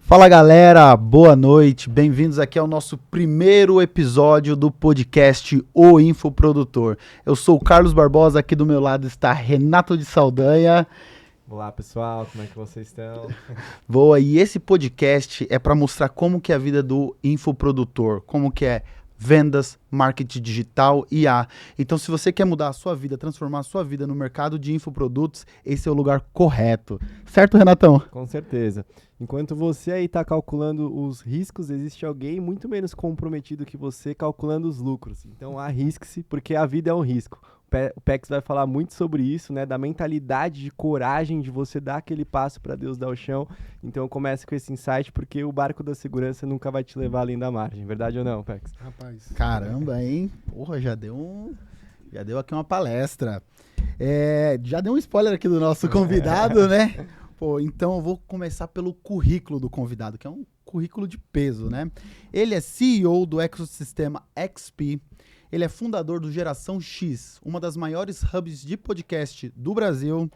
Fala galera, boa noite, bem-vindos aqui ao nosso primeiro episódio do podcast O Infoprodutor. Eu sou o Carlos Barbosa, aqui do meu lado está Renato de Saldanha. Olá pessoal, como é que vocês estão? Boa, e esse podcast é para mostrar como que é a vida do infoprodutor, como que é vendas, marketing digital e IA. Então, se você quer mudar a sua vida, transformar a sua vida no mercado de infoprodutos, esse é o lugar correto. Certo, Renatão? Com certeza. Enquanto você aí está calculando os riscos, existe alguém muito menos comprometido que você calculando os lucros. Então, arrisque-se, porque a vida é um risco. O PEX vai falar muito sobre isso, né? Da mentalidade de coragem de você dar aquele passo para Deus dar o chão. Então comece com esse insight, porque o barco da segurança nunca vai te levar além da margem. Verdade ou não, PEX? Rapaz. Caramba, hein? Porra, já deu aqui uma palestra. Já deu um spoiler aqui do nosso convidado, né? Pô, então eu vou começar pelo currículo do convidado, que é um currículo de peso, né? Ele é CEO do ecossistema XP. Ele é fundador do Geração X, uma das maiores hubs de podcast do Brasil.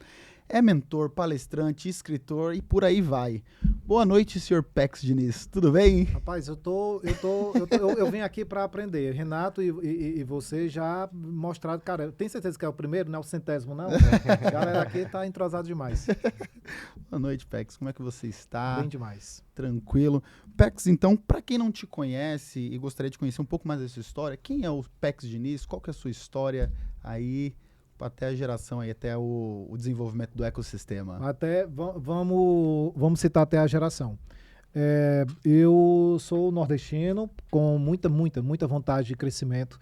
É mentor, palestrante, escritor e por aí vai. Boa noite, senhor Pex Diniz. Tudo bem? Rapaz, eu venho aqui para aprender. Renato e você já mostraram, cara, tem certeza que é o primeiro, não é o 100º, não? A galera aqui tá entrosado demais. Boa noite, Pex. Como é que você está? Bem demais. Tranquilo. Pex, então, para quem não te conhece e gostaria de conhecer um pouco mais da sua história, quem é o Pex Diniz? Qual que é a sua história aí, até a geração aí, até o desenvolvimento do ecossistema? Vamos citar até a geração. Eu sou nordestino com muita vontade de crescimento.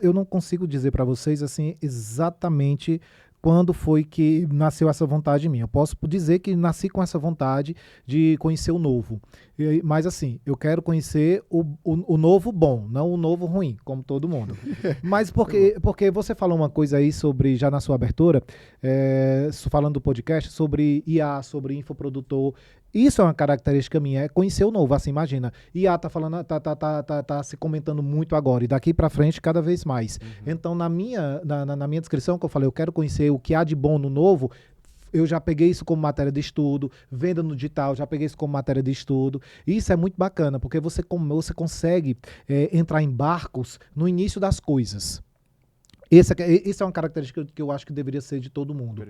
Eu não consigo dizer para vocês assim exatamente quando foi que nasceu essa vontade em mim. Eu posso dizer que nasci com essa vontade de conhecer o novo. Mas assim, eu quero conhecer o novo bom, não o novo ruim, como todo mundo. Mas porque você falou uma coisa aí sobre, já na sua abertura, falando do podcast, sobre IA, sobre infoprodutor. Isso é uma característica minha, é conhecer o novo. Assim, imagina, IA tá falando, tá se comentando muito agora, e daqui para frente cada vez mais. Uhum. Então, na minha descrição que eu falei, eu quero conhecer o que há de bom no novo, eu já peguei isso como matéria de estudo, venda no digital, já peguei isso como matéria de estudo. E isso é muito bacana, porque você consegue entrar em barcos no início das coisas. Isso é uma característica que eu acho que deveria ser de todo mundo.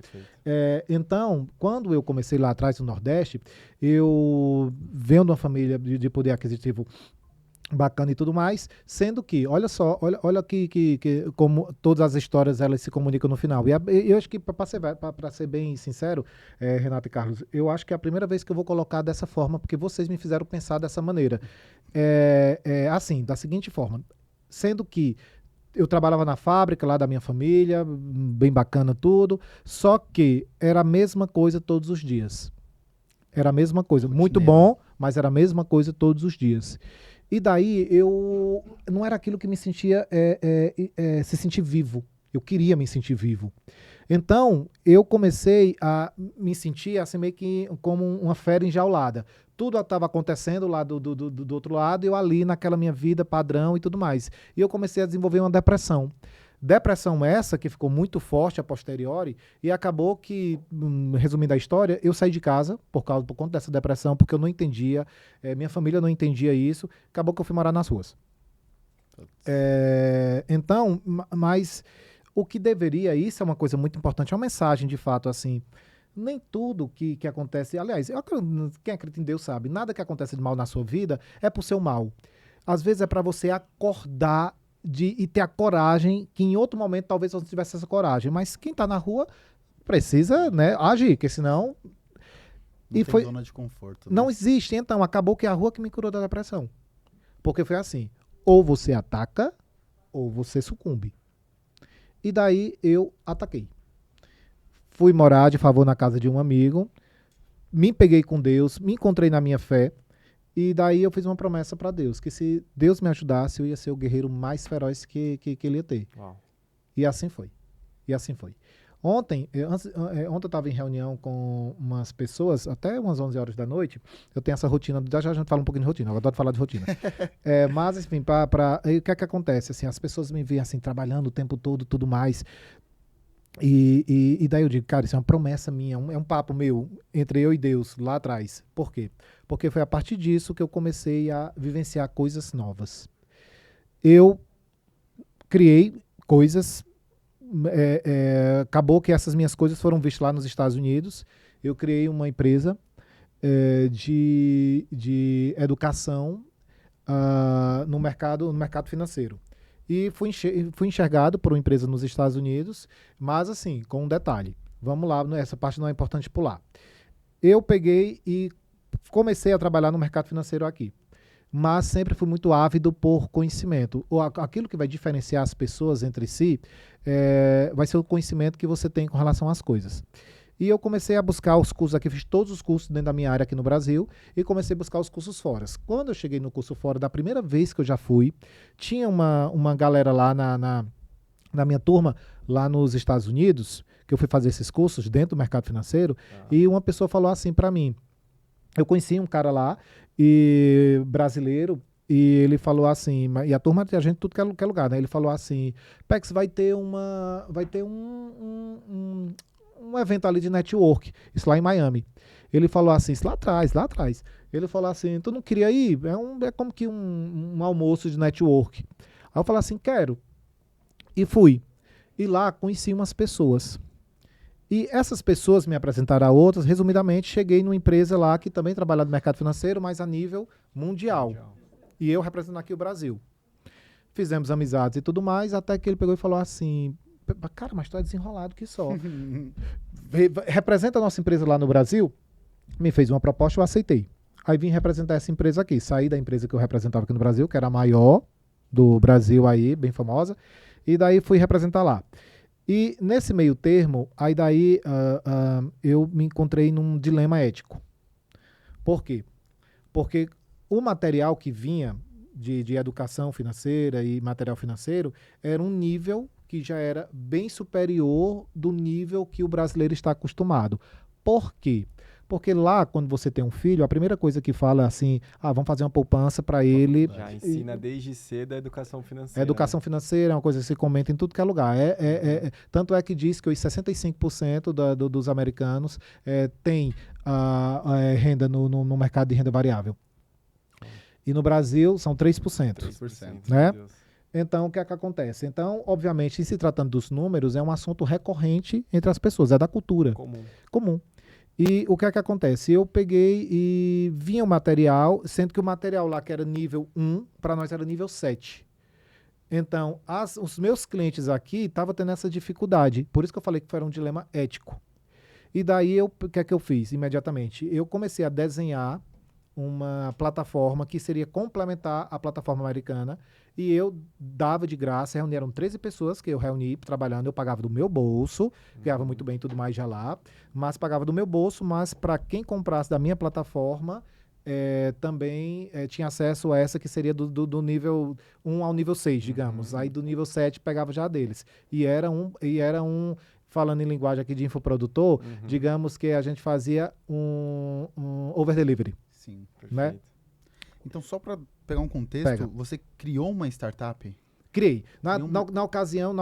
Então, quando eu comecei lá atrás no Nordeste, eu vendo uma família de poder aquisitivo bacana e tudo mais, sendo que, olha que como todas as histórias elas se comunicam no final. E eu acho que, para ser bem sincero, Renato e Carlos, eu acho que é a primeira vez que eu vou colocar dessa forma, porque vocês me fizeram pensar dessa maneira. Assim, da seguinte forma, sendo que eu trabalhava na fábrica lá da minha família, bem bacana tudo, só que era a mesma coisa todos os dias. Era a mesma coisa, muito bom, mas era a mesma coisa todos os dias. E daí eu não era aquilo que me sentia se sentir vivo. Eu queria me sentir vivo. Então, eu comecei a me sentir assim meio que como uma fera enjaulada. Tudo estava acontecendo lá do outro lado, eu ali naquela minha vida padrão e tudo mais. E eu comecei a desenvolver uma depressão. Depressão essa que ficou muito forte a posteriori e acabou que, resumindo a história, eu saí de casa por conta dessa depressão, porque eu não entendia, minha família não entendia isso, acabou que eu fui morar nas ruas. Então, mas o que deveria, isso é uma coisa muito importante, é uma mensagem de fato assim, nem tudo que acontece, aliás, quem acredita em Deus sabe, nada que acontece de mal na sua vida é por seu mal. Às vezes é para você acordar e ter a coragem, que em outro momento talvez você não tivesse essa coragem, mas quem está na rua precisa, né, agir, porque senão... Não tem zona de conforto. Né? Não existe, então acabou que é a rua que me curou da depressão. Porque foi assim, ou você ataca, ou você sucumbe. E daí eu ataquei. Fui morar de favor na casa de um amigo, me peguei com Deus, me encontrei na minha fé, e daí eu fiz uma promessa para Deus, que se Deus me ajudasse, eu ia ser o guerreiro mais feroz que ele ia ter. Uau. E assim foi. Ontem eu estava em reunião com umas pessoas, até umas 11 horas da noite, eu tenho essa rotina, já a gente fala um pouquinho de rotina, eu adoro falar de rotina. Mas, enfim, o que é que acontece? Assim, as pessoas me veem assim, trabalhando o tempo todo, tudo mais. E daí eu digo, cara, isso é uma promessa minha, é um papo meu entre eu e Deus lá atrás. Por quê? Porque foi a partir disso que eu comecei a vivenciar coisas novas. Eu criei coisas, acabou que essas minhas coisas foram vistas lá nos Estados Unidos. Eu criei uma empresa de educação no mercado financeiro. E fui enxergado por uma empresa nos Estados Unidos, mas assim, com um detalhe. Vamos lá, essa parte não é importante pular. Eu peguei e comecei a trabalhar no mercado financeiro aqui, mas sempre fui muito ávido por conhecimento. Aquilo que vai diferenciar as pessoas entre si vai ser o conhecimento que você tem com relação às coisas. E eu comecei a buscar os cursos aqui, fiz todos os cursos dentro da minha área aqui no Brasil e comecei a buscar os cursos fora. Quando eu cheguei no curso fora, da primeira vez que eu já fui, tinha uma galera lá na minha turma, lá nos Estados Unidos, que eu fui fazer esses cursos dentro do mercado financeiro, e uma pessoa falou assim para mim, eu conheci um cara lá, brasileiro, e ele falou assim, e a turma tem a gente tudo que é lugar, né? Ele falou assim, Pex, vai ter um evento ali de network, isso lá em Miami. Ele falou assim, isso lá atrás. Ele falou assim, tu não queria ir? É como que um almoço de network. Aí eu falei assim, quero. E fui. E lá conheci umas pessoas. E essas pessoas me apresentaram a outras. Resumidamente, cheguei numa empresa lá que também trabalha no mercado financeiro, mas a nível mundial. E eu representando aqui o Brasil. Fizemos amizades e tudo mais, até que ele pegou e falou assim, cara, mas tu é desenrolado que só. Representa a nossa empresa lá no Brasil, me fez uma proposta, eu aceitei. Aí vim representar essa empresa aqui. Saí da empresa que eu representava aqui no Brasil, que era a maior do Brasil aí, bem famosa, e daí fui representar lá. E nesse meio termo, aí daí eu me encontrei num dilema ético. Por quê? Porque o material que vinha de educação financeira e material financeiro era um nível que já era bem superior do nível que o brasileiro está acostumado. Por quê? Porque lá, quando você tem um filho, a primeira coisa que fala é assim, vamos fazer uma poupança para ele. Já ensina desde cedo a educação financeira. A educação financeira é uma coisa que se comenta em tudo que é lugar. Tanto é que diz que os 65% dos americanos têm renda no mercado de renda variável. E no Brasil são 3%. 3%. Né? Então, o que é que acontece? Então, obviamente, em se tratando dos números, é um assunto recorrente entre as pessoas, é da cultura. Comum. E o que é que acontece? Eu peguei e vinha o material, sendo que o material lá que era nível 1, para nós era nível 7. Então, os meus clientes aqui estavam tendo essa dificuldade. Por isso que eu falei que foi um dilema ético. E daí, o que é que eu fiz imediatamente? Eu comecei a desenhar uma plataforma que seria complementar a plataforma americana e eu dava de graça, eram 13 pessoas que eu reuni trabalhando, eu pagava do meu bolso, ganhava muito bem tudo mais já lá, mas pagava do meu bolso, mas para quem comprasse da minha plataforma também tinha acesso a essa que seria do nível 1 ao nível 6, digamos, aí do nível 7 pegava já deles, e era um falando em linguagem aqui de infoprodutor, digamos que a gente fazia um over delivery. Sim, perfeito. Né? Então, só para pegar um contexto, você criou uma startup? Criei. Na ocasião,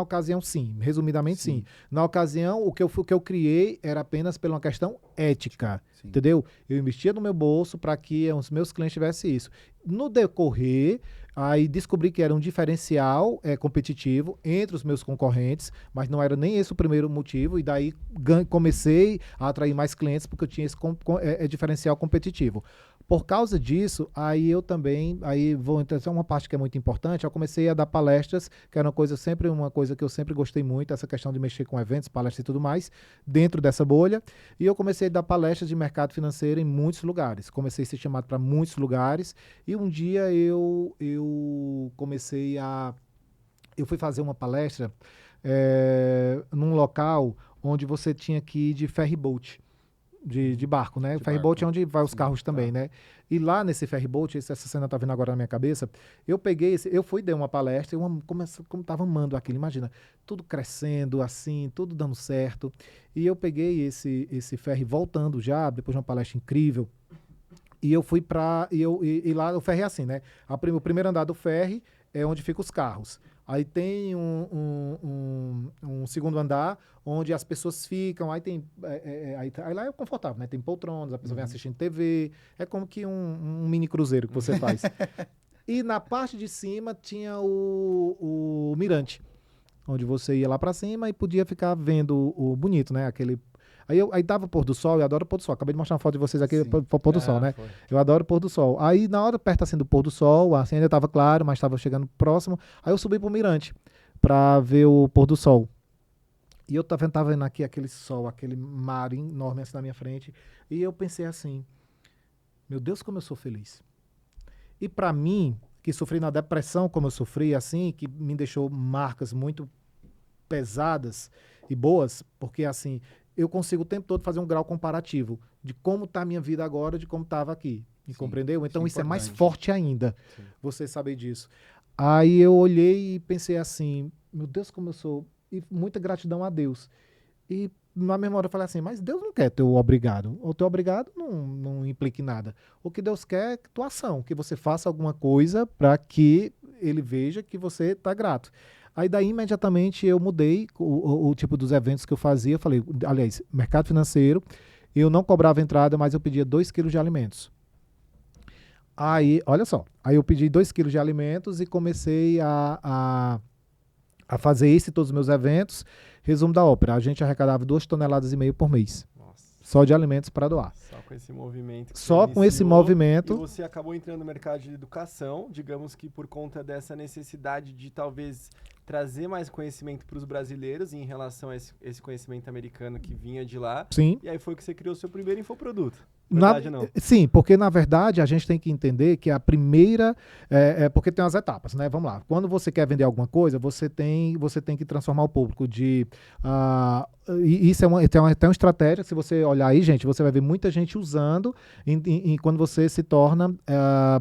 sim. Resumidamente, sim. Na ocasião, o que eu criei era apenas por uma questão ética. Sim. Entendeu? Eu investia no meu bolso para que os meus clientes tivessem isso. No decorrer, aí descobri que era um diferencial competitivo entre os meus concorrentes, mas não era nem esse o primeiro motivo, e daí comecei a atrair mais clientes porque eu tinha esse diferencial competitivo. Por causa disso, aí eu também, vou entrar uma parte que é muito importante, eu comecei a dar palestras, que era uma coisa que eu sempre gostei muito, essa questão de mexer com eventos, palestras e tudo mais, dentro dessa bolha, e eu comecei a dar palestras de mercado financeiro em muitos lugares, comecei a ser chamado para muitos lugares, e um dia eu fui fazer uma palestra num local onde você tinha que ir de ferryboat, de barco, né? O ferryboat é onde vai os carros também, né? E lá nesse ferryboat, essa cena tá vindo agora na minha cabeça, eu dei uma palestra, como tava amando aquilo, imagina, tudo crescendo assim, tudo dando certo, e eu peguei esse ferry voltando já, depois de uma palestra incrível, e eu fui e lá o ferry é assim, né? O primeiro andar do ferry é onde ficam os carros. Aí tem um segundo andar onde as pessoas ficam, aí tem aí lá é confortável, né? Tem poltronas, a pessoa vem assistindo TV, é como que um mini cruzeiro que você faz. E na parte de cima tinha o mirante, onde você ia lá pra cima e podia ficar vendo o bonito, né? Aí dava pôr do sol, eu adoro pôr do sol. Acabei de mostrar uma foto de vocês aqui, pôr do sol, né? Foi. Eu adoro pôr do sol. Aí, na hora, perto assim do pôr do sol, assim ainda estava claro, mas estava chegando próximo. Aí eu subi pro mirante pra ver o pôr do sol. E eu tava vendo aqui aquele sol, aquele mar enorme assim na minha frente. E eu pensei assim, meu Deus, como eu sou feliz. E pra mim, que sofri na depressão como eu sofri, assim, que me deixou marcas muito pesadas e boas, porque assim, eu consigo o tempo todo fazer um grau comparativo de como está a minha vida agora, de como estava aqui. Me Sim, compreendeu? Então isso é mais importante. forte ainda, Sim. você saber disso. Aí eu olhei e pensei assim, meu Deus, como eu sou... E muita gratidão a Deus. E na mesma hora eu falei assim, mas Deus não quer teu obrigado. O teu obrigado não implica em nada. O que Deus quer é tua ação, que você faça alguma coisa para que ele veja que você está grato. Aí daí imediatamente eu mudei o tipo dos eventos que eu fazia. Eu falei, aliás, mercado financeiro, eu não cobrava entrada, mas eu pedia 2 quilos de alimentos. Aí, olha só, aí eu pedi 2 quilos de alimentos e comecei a fazer isso em todos os meus eventos. Resumo da ópera, a gente arrecadava 2,5 toneladas por mês, Nossa. só de alimentos para doar. Só com esse movimento. que Só você com esse iniciou, movimento. E você acabou entrando no mercado de educação, digamos que por conta dessa necessidade de talvez trazer mais conhecimento para os brasileiros em relação a esse conhecimento americano que vinha de lá. Sim. E aí foi que você criou o seu primeiro infoproduto. Verdade, não? Sim, porque na verdade a gente tem que entender que a primeira porque tem umas etapas, né? Vamos lá. Quando você quer vender alguma coisa, você tem que transformar o público de e isso tem uma estratégia. Se você olhar aí, gente, você vai ver muita gente usando quando você se torna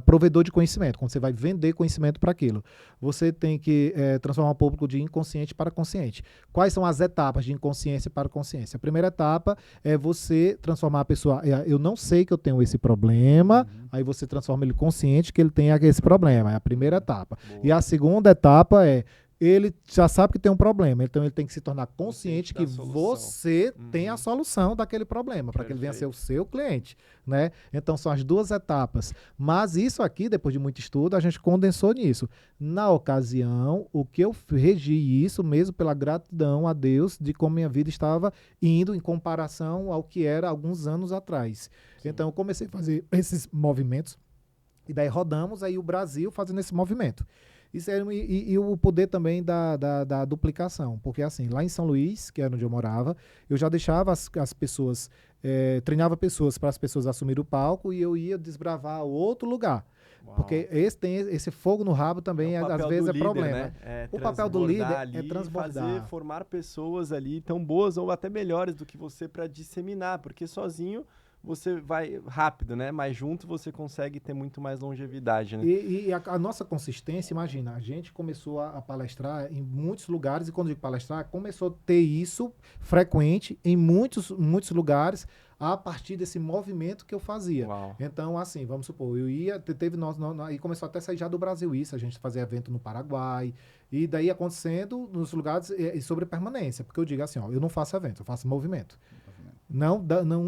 provedor de conhecimento, quando você vai vender conhecimento para aquilo. Você tem que transformar o público de inconsciente para consciente. Quais são as etapas de inconsciência para consciência? A primeira etapa é você transformar a pessoa. Eu não sei que eu tenho esse problema, aí você transforma ele consciente que ele tem esse problema. É a primeira etapa. Boa. E a segunda etapa é ele já sabe que tem um problema, então ele tem que se tornar consciente que da solução. você tem a solução daquele problema, para que ele venha a ser o seu cliente, né? Então são as duas etapas. Mas isso aqui, depois de muito estudo, a gente condensou nisso. Na ocasião, o que eu regi isso mesmo pela gratidão a Deus de como minha vida estava indo em comparação ao que era alguns anos atrás. Sim. Então eu comecei a fazer esses movimentos e daí rodamos aí o Brasil fazendo esse movimento. Isso e o poder também da duplicação, porque assim, lá em São Luís, que era onde eu morava, eu já deixava as pessoas, treinava pessoas para as pessoas assumirem o palco e eu ia desbravar outro lugar. Uau. Porque esse fogo no rabo também, o às papel vezes, do é líder, problema. né? O papel do líder ali, é transbordar. formar pessoas ali tão boas ou até melhores do que você para disseminar, porque sozinho você vai rápido, né? Mas junto você consegue ter muito mais longevidade, né? E a nossa consistência, imagina, a gente começou a palestrar em muitos lugares, e quando eu digo palestrar, começou a ter isso frequente em muitos lugares, a partir desse movimento que eu fazia. Uau. Então, assim, vamos supor, eu ia, e começou até a sair já do Brasil isso, a gente fazia evento no Paraguai, e daí acontecendo nos lugares e sobre permanência, porque eu digo assim, ó, eu não faço evento, eu faço movimento. Não,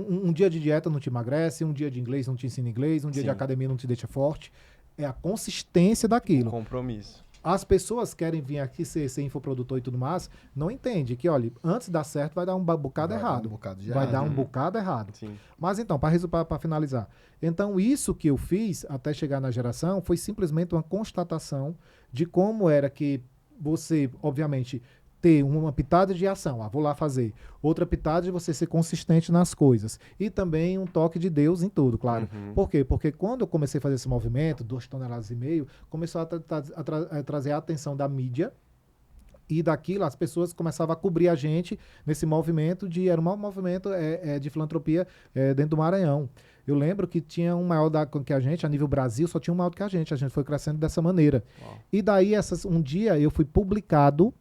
um dia de dieta não te emagrece, um dia de inglês não te ensina inglês, um dia Sim. de academia não te deixa forte. É a consistência daquilo. Um compromisso. As pessoas querem vir aqui ser infoprodutor e tudo mais, não entende que, olha, antes de dar certo vai dar um bocado errado. Vai dar um bocado errado. Sim. Mas então, para finalizar. Então, isso que eu fiz até chegar na geração foi simplesmente uma constatação de como era que você, obviamente, ter uma pitada de ação, vou lá fazer. Outra pitada de você ser consistente nas coisas. E também um toque de Deus em tudo, claro. Uhum. Por quê? Porque quando eu comecei a fazer esse movimento, 2,5 toneladas, começou a trazer a atenção da mídia, e daquilo as pessoas começavam a cobrir a gente nesse movimento era um movimento de filantropia dentro do Maranhão. Eu lembro que tinha um maior que a gente, a nível Brasil, só tinha um maior do que a gente foi crescendo dessa maneira. Uau. E daí, um dia eu fui publicado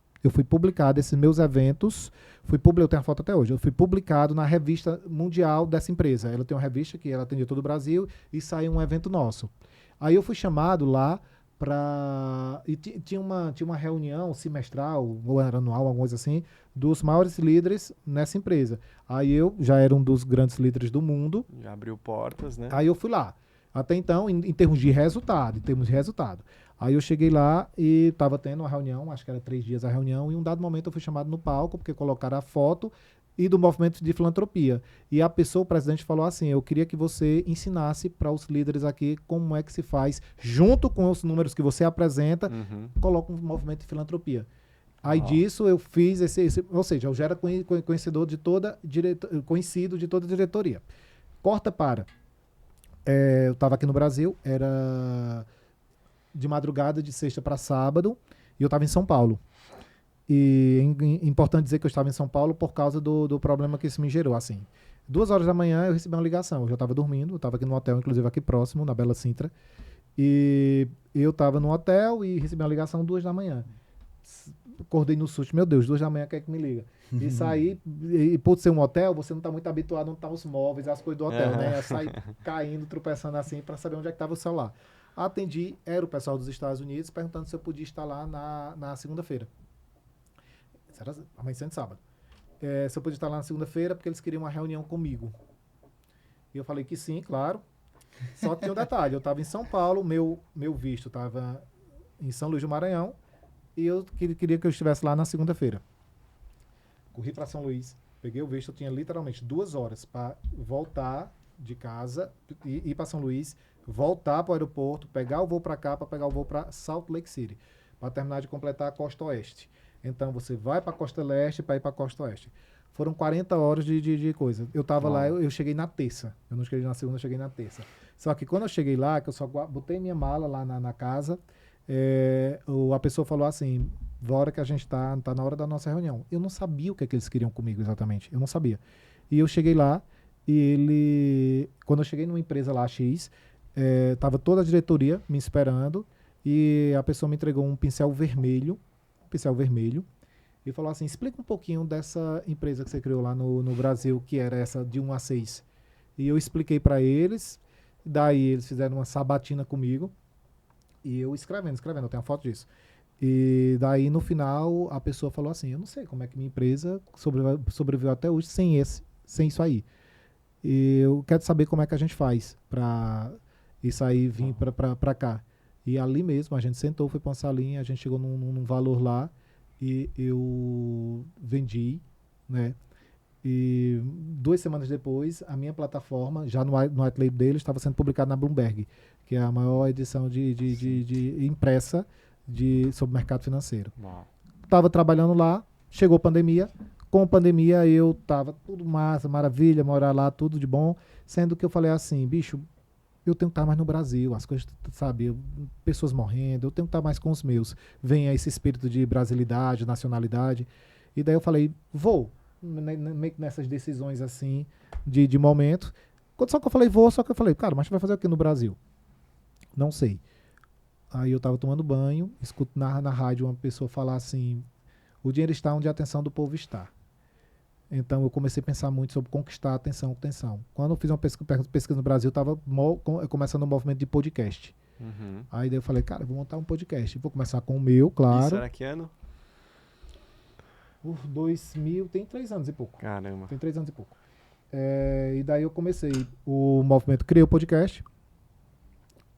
esses meus eventos, eu tenho a foto até hoje, eu fui publicado na revista mundial dessa empresa. Ela tem uma revista que ela atendia todo o Brasil e saiu um evento nosso. Aí eu fui chamado lá tinha uma reunião semestral, ou era anual, alguma coisa assim, dos maiores líderes nessa empresa. Aí eu já era um dos grandes líderes do mundo. Já abriu portas, né? Aí eu fui lá. Até então, em termos de resultado, Aí eu cheguei lá e estava tendo uma reunião, acho que era 3 dias a reunião, e em um dado momento eu fui chamado no palco, porque colocaram a foto e do movimento de filantropia. E o presidente falou assim, eu queria que você ensinasse para os líderes aqui como é que se faz, junto com os números que você apresenta, coloca um movimento de filantropia. Aí disso eu fiz ou seja, eu já era conhecido de toda a diretoria. Corta para. Eu estava aqui no Brasil, era de madrugada, de sexta para sábado, e eu estava em São Paulo. E é importante dizer que eu estava em São Paulo por causa do problema que isso me gerou. Assim, 2 horas da manhã eu recebi uma ligação. Eu já estava dormindo, eu estava aqui no hotel, inclusive aqui próximo, na Bela Sintra. E eu estava no hotel e recebi uma ligação 2 da manhã. Acordei no susto, meu Deus, 2 da manhã, quem é que me liga? E saí, e por ser um hotel, você não está muito habituado onde estão os móveis, as coisas do hotel, né? Eu saí caindo, tropeçando assim, para saber onde é que estava o celular. Atendi, era o pessoal dos Estados Unidos, perguntando se eu podia estar lá na segunda-feira. Era amanhecendo sábado. Se eu podia estar lá na segunda-feira, porque eles queriam uma reunião comigo. E eu falei que sim, claro. Só que tinha um detalhe, eu estava em São Paulo, meu visto estava em São Luís do Maranhão, e eu queria que eu estivesse lá na segunda-feira. Corri para São Luís, peguei o visto, eu tinha literalmente 2 horas para voltar de casa, ir para São Luís, voltar para o aeroporto, pegar o voo para cá, para pegar o voo para Salt Lake City, para terminar de completar a costa oeste. Então, você vai para a costa leste para ir para a costa oeste. Foram 40 horas de coisa. Eu estava lá, eu cheguei na terça. Eu não cheguei na segunda, eu cheguei na terça. Só que quando eu cheguei lá, que eu só botei minha mala lá na casa, a pessoa falou assim, hora que a gente tá na hora da nossa reunião. Eu não sabia o que eles queriam comigo exatamente. Eu não sabia. E eu cheguei lá e quando eu cheguei numa empresa lá, X, tava toda a diretoria me esperando e a pessoa me entregou um pincel vermelho, e falou assim, explica um pouquinho dessa empresa que você criou lá no Brasil, que era essa de 1 a 6. E eu expliquei para eles, daí eles fizeram uma sabatina comigo, e eu escrevendo, eu tenho uma foto disso. E daí no final a pessoa falou assim, eu não sei como é que minha empresa sobreviveu até hoje sem isso aí. E eu quero saber como é que a gente faz para isso aí vir para cá. E ali mesmo, a gente sentou, foi para uma salinha, a gente chegou num valor lá e eu vendi, né? E 2 semanas depois, a minha plataforma, já no white label dele, estava sendo publicada na Bloomberg, que é a maior edição de impressa sobre mercado financeiro. Estava trabalhando lá, chegou a pandemia. Com a pandemia, eu estava tudo massa, maravilha, morar lá, tudo de bom. Sendo que eu falei assim, bicho, eu tenho que estar mais no Brasil, as coisas, sabe, pessoas morrendo, eu tenho que estar mais com os meus. Vem esse espírito de brasilidade, nacionalidade. E daí eu falei, vou, meio que nessas decisões assim, de momento. Só que eu falei, cara, mas você vai fazer o que no Brasil? Não sei. Aí eu tava tomando banho, escuto na rádio uma pessoa falar assim, o dinheiro está onde a atenção do povo está. Então eu comecei a pensar muito sobre conquistar a atenção. Quando eu fiz uma pesquisa no Brasil, estava começando um movimento de podcast. Aí daí eu falei, cara, eu vou montar um podcast. Vou começar com o meu, claro. Isso era que ano? 2000, tem 3 anos e pouco. Caramba. Tem 3 anos e pouco. E daí eu comecei, o movimento criou o podcast.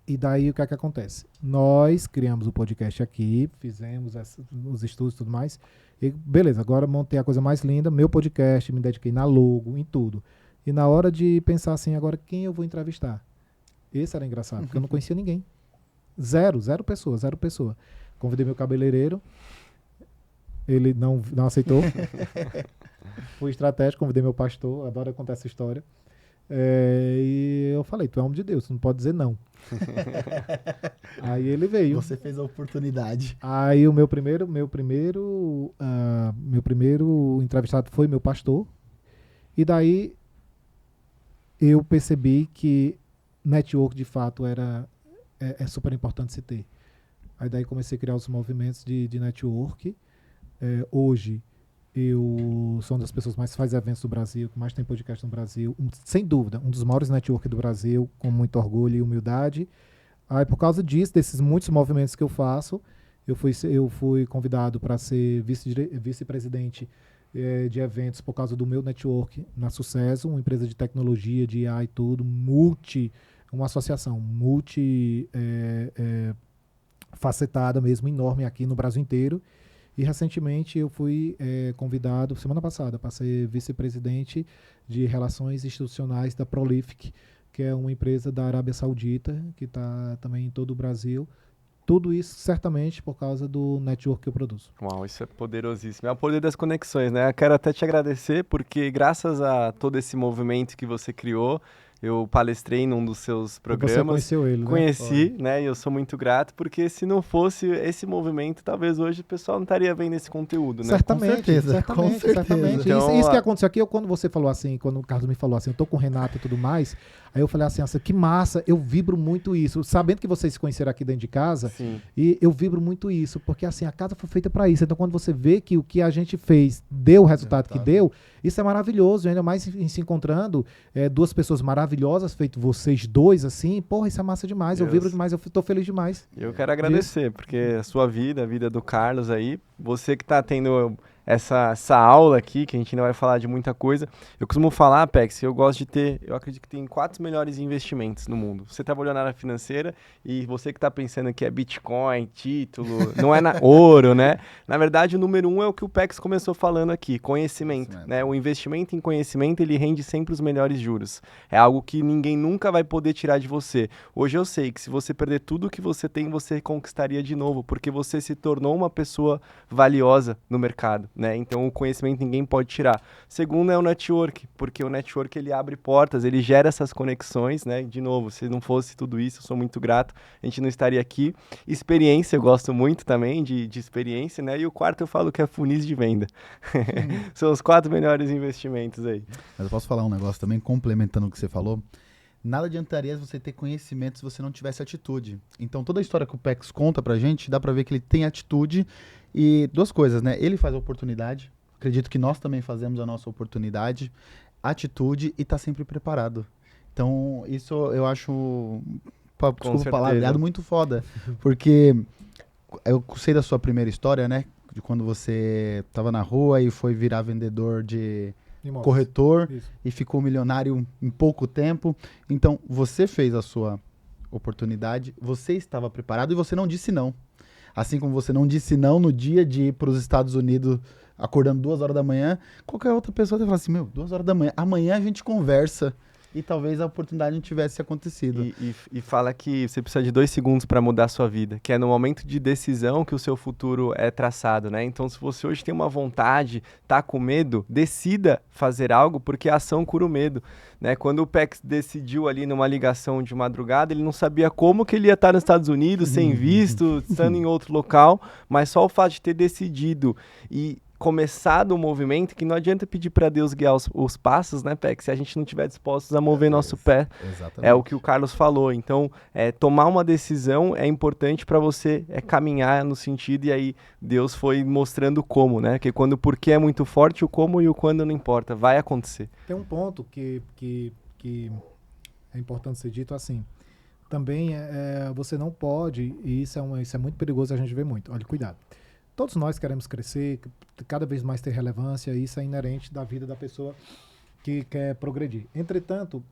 E daí o que é que acontece? Nós criamos o podcast aqui, fizemos os estudos e tudo mais. E beleza, agora montei a coisa mais linda, meu podcast, me dediquei na logo, em tudo. E na hora de pensar assim, agora quem eu vou entrevistar? Esse era engraçado, porque eu não conhecia ninguém. Zero pessoa. Convidei meu cabeleireiro, ele não aceitou. Fui estratégico, convidei meu pastor, adoro contar essa história. E eu falei, tu é homem de Deus, tu não pode dizer não. Aí ele veio. Você fez a oportunidade. Aí o meu primeiro entrevistado foi meu pastor. E daí eu percebi que network de fato é super importante se ter. Aí daí comecei a criar os movimentos de network. Hoje eu sou uma das pessoas que mais faz eventos do Brasil, que mais tem podcast no Brasil. Sem dúvida, um dos maiores networks do Brasil, com muito orgulho e humildade. Aí, por causa disso, desses muitos movimentos que eu faço, eu fui convidado para ser vice-presidente de eventos por causa do meu network na Sucesso, uma empresa de tecnologia, de IA e tudo, uma associação facetada mesmo, enorme aqui no Brasil inteiro. E recentemente eu fui convidado, semana passada, para ser vice-presidente de Relações Institucionais da Prolific, que é uma empresa da Arábia Saudita, que está também em todo o Brasil. Tudo isso certamente por causa do network que eu produzo. Uau, isso é poderosíssimo. É o poder das conexões, né? Eu quero até te agradecer, porque graças a todo esse movimento que você criou, eu palestrei num dos seus programas. Você conheceu ele, né? Conheci, né? E eu sou muito grato, porque se não fosse esse movimento, talvez hoje o pessoal não estaria vendo esse conteúdo, né? Certamente, Com certeza. certamente. Então, Isso que aconteceu aqui, quando você falou assim, quando o Carlos me falou assim, eu tô com o Renato e tudo mais, aí eu falei assim, nossa, que massa, eu vibro muito isso. Sabendo que vocês se conheceram aqui dentro de casa, Sim. e eu vibro muito isso, porque assim, a casa foi feita para isso. Então, quando você vê que o que a gente fez deu o resultado que deu, isso é maravilhoso. Ainda mais em se encontrando duas pessoas maravilhosas, feito vocês dois, assim, porra, isso é massa demais. Eu vibro demais, eu tô feliz demais. Eu quero agradecer, porque a sua vida, a vida do Carlos aí, você que tá tendo essa aula aqui, que a gente ainda vai falar de muita coisa. Eu costumo falar, Pex, eu acredito que tem 4 melhores investimentos no mundo. Você trabalhou na área financeira e você que está pensando que é Bitcoin, título, não é ouro, né? Na verdade, o número 1 é o que o Pex começou falando aqui, conhecimento, né? O investimento em conhecimento, ele rende sempre os melhores juros. É algo que ninguém nunca vai poder tirar de você. Hoje eu sei que se você perder tudo que você tem, você conquistaria de novo, porque você se tornou uma pessoa valiosa no mercado, né? Então o conhecimento ninguém pode tirar. Segundo é o network, porque o network ele abre portas, ele gera essas conexões, né? De novo, se não fosse tudo isso, eu sou muito grato, a gente não estaria aqui. Experiência, eu gosto muito também de experiência, né? E o quarto eu falo que é funis de venda. São os 4 melhores investimentos aí. Mas eu posso falar um negócio também, complementando o que você falou. Nada adiantaria você ter conhecimento se você não tivesse atitude. Então, toda a história que o Pex conta pra gente, dá pra ver que ele tem atitude. E 2 coisas, né? Ele faz a oportunidade. Acredito que nós também fazemos a nossa oportunidade. Atitude e tá sempre preparado. Então, isso eu acho, desculpa o palavreado, muito foda. Porque eu sei da sua primeira história, né? De quando você tava na rua e foi virar vendedor de Imóveis. corretor. Isso. E ficou milionário em pouco tempo. Então, você fez a sua oportunidade, você estava preparado e você não disse não. Assim como você não disse não no dia de ir para os Estados Unidos acordando 2 horas da manhã, qualquer outra pessoa vai falar assim, 2 horas da manhã, amanhã a gente conversa. E talvez a oportunidade não tivesse acontecido. E fala que você precisa de 2 segundos para mudar a sua vida, que é no momento de decisão que o seu futuro é traçado, né? Então, se você hoje tem uma vontade, tá com medo, decida fazer algo, porque a ação cura o medo, né? Quando o Pex decidiu ali numa ligação de madrugada, ele não sabia como que ele ia estar nos Estados Unidos, sem visto, estando em outro local, mas só o fato de ter decidido e começado o movimento, que não adianta pedir para Deus guiar os passos, né, Pex? Se a gente não estiver dispostos a mover nosso pé, Exatamente. é o que o Carlos falou. Então, tomar uma decisão é importante para você caminhar no sentido, e aí Deus foi mostrando como, né? Que quando o porquê é muito forte, o como e o quando não importa, vai acontecer. Tem um ponto que é importante ser dito assim. Também você não pode, e isso é muito perigoso, a gente vê muito. Olha, cuidado. Todos nós queremos crescer, cada vez mais ter relevância, e isso é inerente da vida da pessoa que quer progredir. Entretanto,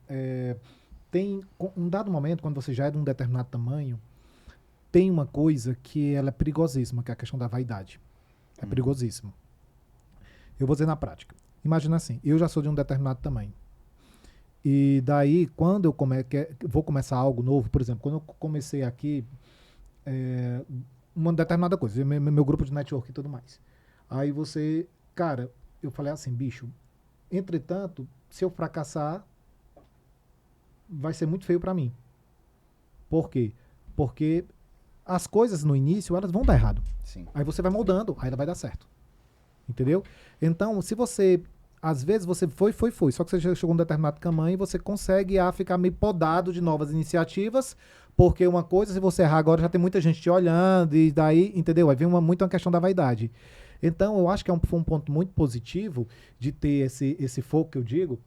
tem um dado momento, quando você já é de um determinado tamanho, tem uma coisa que ela é perigosíssima, que é a questão da vaidade. É perigosíssimo. Eu vou dizer na prática. Imagina assim, eu já sou de um determinado tamanho. E daí, quando eu vou começar algo novo, por exemplo, quando eu comecei aqui, uma determinada coisa, meu grupo de network e tudo mais. Aí cara, eu falei assim, bicho, entretanto, se eu fracassar, vai ser muito feio pra mim. Por quê? Porque as coisas no início, elas vão dar errado. Sim. Aí você vai moldando, aí ela vai dar certo. Entendeu? Então, se você, às vezes você foi, só que você já chegou a um determinado tamanho e você consegue ficar meio podado de novas iniciativas, porque uma coisa, se você errar agora, já tem muita gente te olhando, e daí, entendeu? Aí vem muito uma questão da vaidade. Então, eu acho que foi um ponto muito positivo de ter esse foco que eu digo,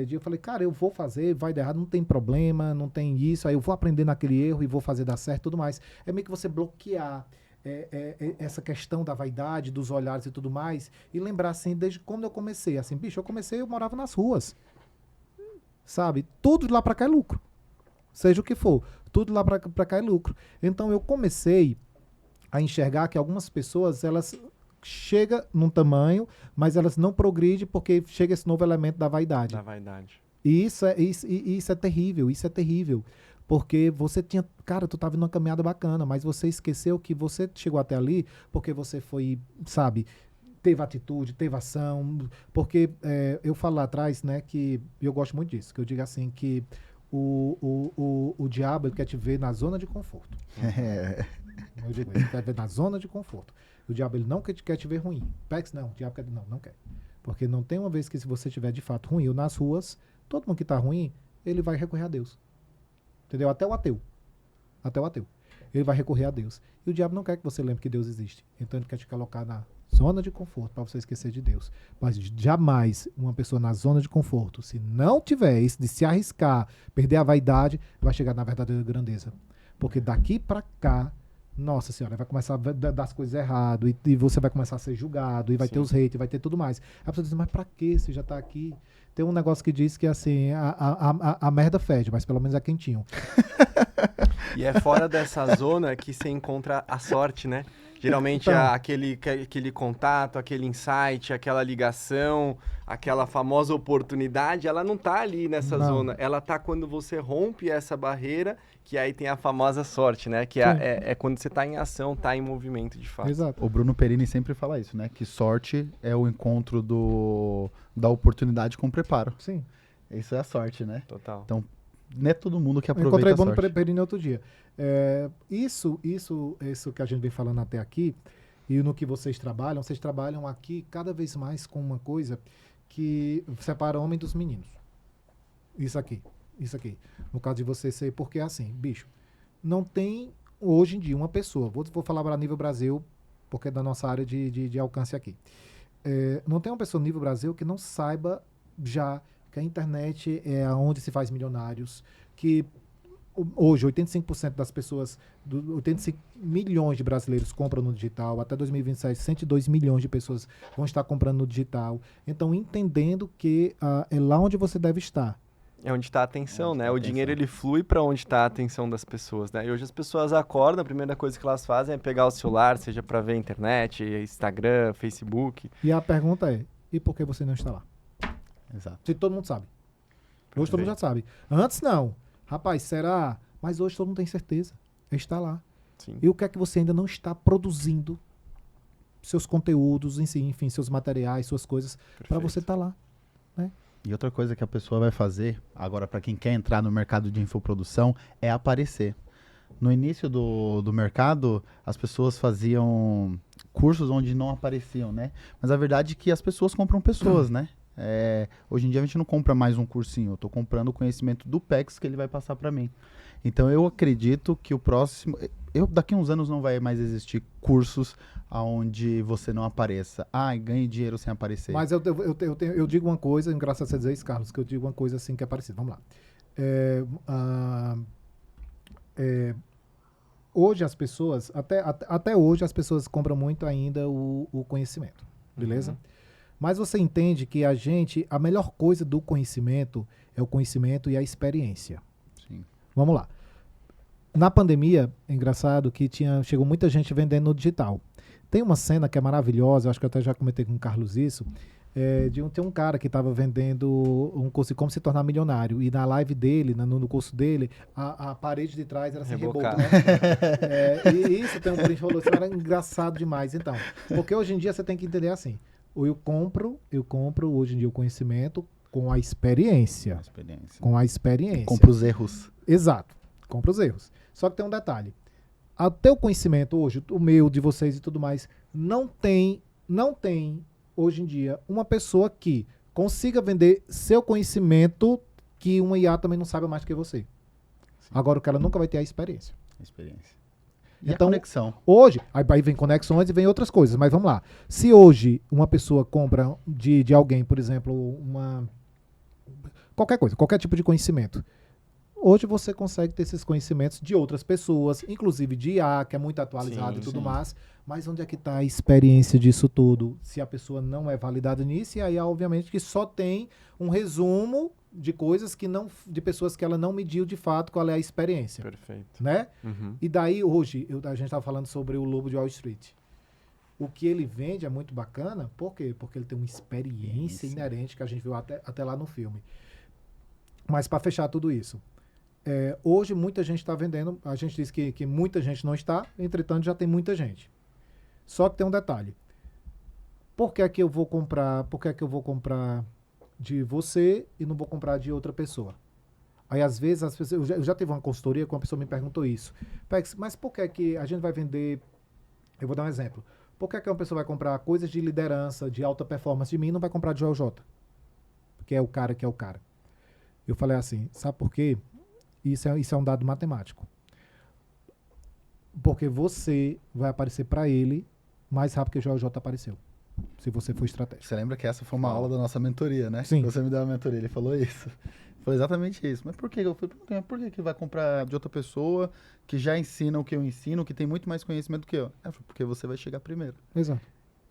Eu falei, cara, eu vou fazer, vai dar errado, não tem problema, não tem isso, aí eu vou aprender naquele erro e vou fazer dar certo e tudo mais. É meio que você bloquear essa questão da vaidade, dos olhares e tudo mais, e lembrar assim, desde quando eu comecei, assim, bicho, eu morava nas ruas, sabe? Tudo de lá pra cá é lucro, seja o que for, tudo lá pra cá é lucro. Então eu comecei a enxergar que algumas pessoas, elas chegam num tamanho, mas elas não progridem porque chega esse novo elemento da vaidade. Da vaidade. E isso é terrível, isso é terrível. Porque você tinha, cara, tu tava numa caminhada bacana, mas você esqueceu que você chegou até ali porque você foi, sabe, teve atitude, teve ação. Porque eu falo lá atrás, né, que eu gosto muito disso, que eu digo assim, que o diabo ele quer te ver na zona de conforto. Eu digo, ele quer ver na zona de conforto. O diabo ele não quer te ver ruim. Pex não, o diabo quer, não quer. Porque não tem uma vez que se você estiver de fato ruim ou nas ruas, todo mundo que está ruim, ele vai recorrer a Deus. Entendeu? Até o ateu. Ele vai recorrer a Deus. E o diabo não quer que você lembre que Deus existe. Então ele quer te colocar na zona de conforto para você esquecer de Deus. Mas jamais uma pessoa na zona de conforto, se não tiver isso de se arriscar, perder a vaidade, vai chegar na verdadeira grandeza. Porque daqui para cá, nossa senhora, vai começar a dar as coisas errado e você vai começar a ser julgado e vai ter os haters, vai ter tudo mais. A pessoa diz, mas pra que você já tá aqui? Tem um negócio que diz que assim, a merda fede, mas pelo menos é quentinho. E é fora dessa zona que você encontra a sorte, né? Geralmente Então, aquele contato, aquele insight, aquela ligação, aquela famosa oportunidade, ela não tá ali nessa Não. zona. Ela tá quando você rompe essa barreira, que aí tem a famosa sorte, né? Que é quando você tá em ação, tá em movimento de fato. exato. O Bruno Perini sempre fala isso, né? Que sorte é o encontro da oportunidade com preparo. Sim. Isso é a sorte, né? Total. Então, não é todo mundo que Eu aproveita encontrei a Bruno sorte. Perini outro dia. Isso que a gente vem falando até aqui, e no que vocês trabalham aqui cada vez mais com uma coisa que separa o homem dos meninos. Isso aqui. No caso de você ser, porque é assim, bicho, não tem hoje em dia uma pessoa, vou falar para nível Brasil, porque é da nossa área de alcance aqui. Não tem uma pessoa nível Brasil que não saiba já que a internet é onde se faz milionários, que hoje 85% das pessoas, 85 milhões de brasileiros compram no digital, até 2027 102 milhões de pessoas vão estar comprando no digital. Então, entendendo que é lá onde você deve estar. É onde está a atenção, Onde né? tá a O dinheiro atenção. ele flui para onde está a atenção das pessoas, né? E hoje as pessoas acordam, a primeira coisa que elas fazem é pegar o celular, seja para ver internet, Instagram, Facebook. E a pergunta é, e por que você não está lá? Exato. Se todo mundo sabe. Hoje todo mundo já sabe. Antes não. Rapaz, será? Mas hoje todo mundo tem certeza. Está lá. Sim. E o que é que você ainda não está produzindo? Seus conteúdos, enfim, seus materiais, suas coisas, para você estar lá. E outra coisa que a pessoa vai fazer, agora para quem quer entrar no mercado de infoprodução, é aparecer. No início do mercado, as pessoas faziam cursos onde não apareciam, né? Mas a verdade é que as pessoas compram pessoas, né? Hoje em dia a gente não compra mais um cursinho, eu estou comprando o conhecimento do PEX que ele vai passar para mim. Então eu acredito que o próximo... daqui a uns anos não vai mais existir cursos onde você não apareça. Ganhe dinheiro sem aparecer. Mas eu digo uma coisa, engraçado você dizer isso, Carlos, que eu digo uma coisa assim que é parecida. Vamos lá. Hoje as pessoas, até hoje as pessoas compram muito ainda o conhecimento, beleza? Uhum. Mas você entende que a melhor coisa do conhecimento é o conhecimento e a experiência. Sim. Vamos lá. Na pandemia, é engraçado que chegou muita gente vendendo no digital. Tem uma cena que é maravilhosa, acho que eu até já comentei com o Carlos isso, tem um cara que estava vendendo um curso de como se tornar milionário, e na live dele, no curso dele, a parede de trás era sem reboco, Rebocada. né? E isso tem um print falou, isso era engraçado demais, então. Porque hoje em dia você tem que entender assim, eu compro hoje em dia o conhecimento com a experiência. Com a experiência. Compra os erros. Exato, compra os erros. Só que tem um detalhe. Até o conhecimento hoje, o meu, de vocês e tudo mais, não tem hoje em dia uma pessoa que consiga vender seu conhecimento que uma IA também não saiba mais do que você. Sim. Agora, o cara nunca vai ter a experiência. E Então, a conexão. Hoje, aí vem conexões e vem outras coisas, mas vamos lá. Se hoje uma pessoa compra de alguém, por exemplo, qualquer coisa, qualquer tipo de conhecimento. Hoje você consegue ter esses conhecimentos de outras pessoas, inclusive de IA, que é muito atualizado Sim, e tudo sim. mais, mas onde é que está a experiência disso tudo? Se a pessoa não é validada nisso, e aí, obviamente, que só tem um resumo de coisas que não, de pessoas que ela não mediu de fato qual é a experiência, Perfeito. né? Uhum. E daí, hoje, a gente estava falando sobre o Lobo de Wall Street. O que ele vende é muito bacana, por quê? Porque ele tem uma experiência inerente que a gente viu até lá no filme. Mas para fechar tudo isso, hoje muita gente está vendendo, a gente diz que muita gente não está, entretanto já tem muita gente. Só que tem um detalhe. Por que é que eu vou comprar de você e não vou comprar de outra pessoa? Aí às vezes as pessoas, eu já tive uma consultoria que uma pessoa me perguntou isso. Pex, mas por que é que a gente vai vender, eu vou dar um exemplo. Por que é que uma pessoa vai comprar coisas de liderança, de alta performance de mim e não vai comprar de Joel J? Porque é o cara que é o cara. Eu falei assim, sabe por quê? Isso é um dado matemático. Porque você vai aparecer para ele mais rápido que o Joel J apareceu. Se você for estratégico. Você lembra que essa foi uma aula da nossa mentoria, né? Sim. Você me deu uma mentoria, ele falou isso. Foi exatamente isso. Mas por que? Eu falei, por que vai comprar de outra pessoa que já ensina o que eu ensino, que tem muito mais conhecimento do que eu? Porque você vai chegar primeiro. Exato.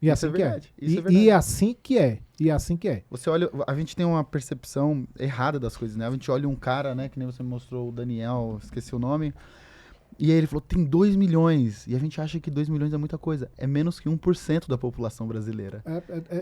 E Isso assim é que é. verdade, isso é E verdade. é assim que é. E é assim que é. Você olha, a gente tem uma percepção errada das coisas, né? A gente olha um cara, né, que nem você me mostrou, o Daniel, esqueci o nome, e aí ele falou, tem 2 milhões, e a gente acha que 2 milhões é muita coisa, é menos que 1% da população brasileira.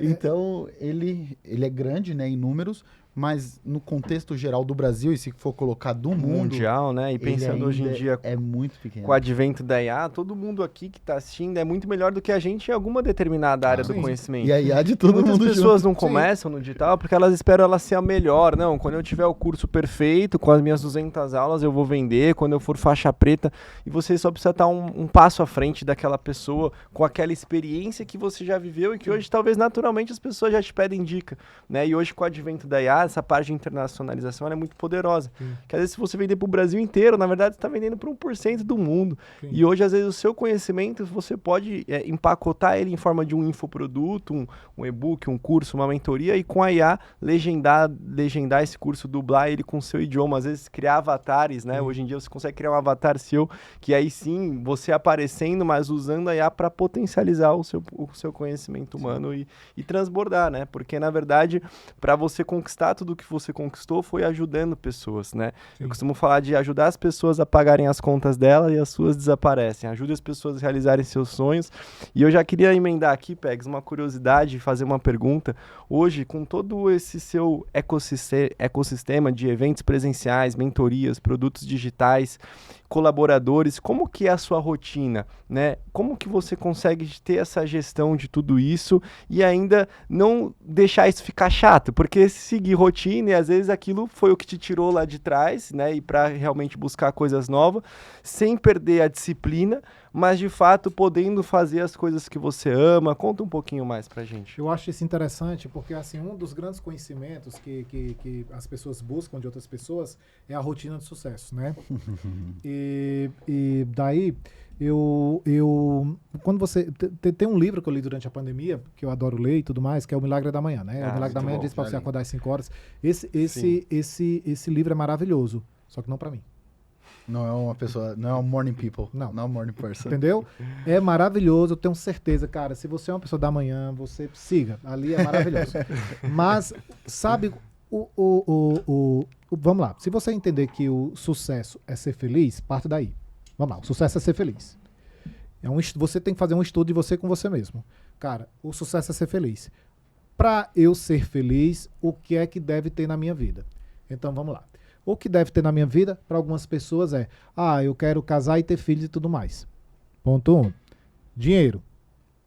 Então, ele é grande, né, em números, mas no contexto geral do Brasil, e se for colocar do mundo, Mundial, né? E ele pensando hoje em ainda dia é muito pequeno. com o advento da IA, todo mundo aqui que está assistindo é muito melhor do que a gente em alguma determinada área do sim. conhecimento. E a IA de E todo muitas mundo pessoas junto. não começam no digital porque elas esperam ela ser a melhor. Não, quando eu tiver o curso perfeito, com as minhas 200 aulas, eu vou vender. Quando eu for faixa preta, e você só precisa estar um passo à frente daquela pessoa, com aquela experiência que você já viveu e que hoje, talvez, naturalmente, as pessoas já te pedem dica, né? E hoje, com o advento da IA, essa parte de internacionalização ela é muito poderosa. Que às vezes, se você vender para o Brasil inteiro, na verdade, você está vendendo para 1% do mundo. Sim. E hoje, às vezes, o seu conhecimento, você pode empacotar ele em forma de um infoproduto, um e-book, um curso, uma mentoria, e com a IA legendar esse curso, dublar ele com o seu idioma, às vezes criar avatares, né? Hoje em dia você consegue criar um avatar seu, que aí sim, você aparecendo, mas usando a IA para potencializar o seu conhecimento humano e transbordar, né? Porque, na verdade, para você conquistar tudo que você conquistou, foi ajudando pessoas, né? Sim. Eu costumo falar de ajudar as pessoas a pagarem as contas dela e as suas desaparecem. Ajude as pessoas a realizarem seus sonhos. E eu já queria emendar aqui, Pegs, uma curiosidade e fazer uma pergunta. Hoje, com todo esse seu ecossistema de eventos presenciais, mentorias, produtos digitais, colaboradores, como que é a sua rotina, né? Como que você consegue ter essa gestão de tudo isso e ainda não deixar isso ficar chato? Porque seguir rotina e às vezes aquilo foi o que te tirou lá de trás, né? E para realmente buscar coisas novas, sem perder a disciplina, mas de fato podendo fazer as coisas que você ama. Conta um pouquinho mais pra gente. Eu acho isso interessante porque, assim, um dos grandes conhecimentos que as pessoas buscam de outras pessoas é a rotina de sucesso, né? E daí, quando você... Tem um livro que eu li durante a pandemia, que eu adoro ler e tudo mais, que é O Milagre da Manhã, né? O Milagre da Manhã diz pra você acordar às 5 horas. Esse livro é maravilhoso, só que não pra mim. Não é uma pessoa, não é uma morning people. Não. Não é uma morning person. Entendeu? É maravilhoso, eu tenho certeza, cara. Se você é uma pessoa da manhã, você siga. Ali é maravilhoso. Mas, sabe, vamos lá. Se você entender que o sucesso é ser feliz, parte daí. Vamos lá, o sucesso é ser feliz. Você tem que fazer um estudo de você com você mesmo. Cara, o sucesso é ser feliz. Para eu ser feliz, o que é que deve ter na minha vida? Então, vamos lá. O que deve ter na minha vida, para algumas pessoas, é eu quero casar e ter filhos e tudo mais. Ponto 1. Dinheiro.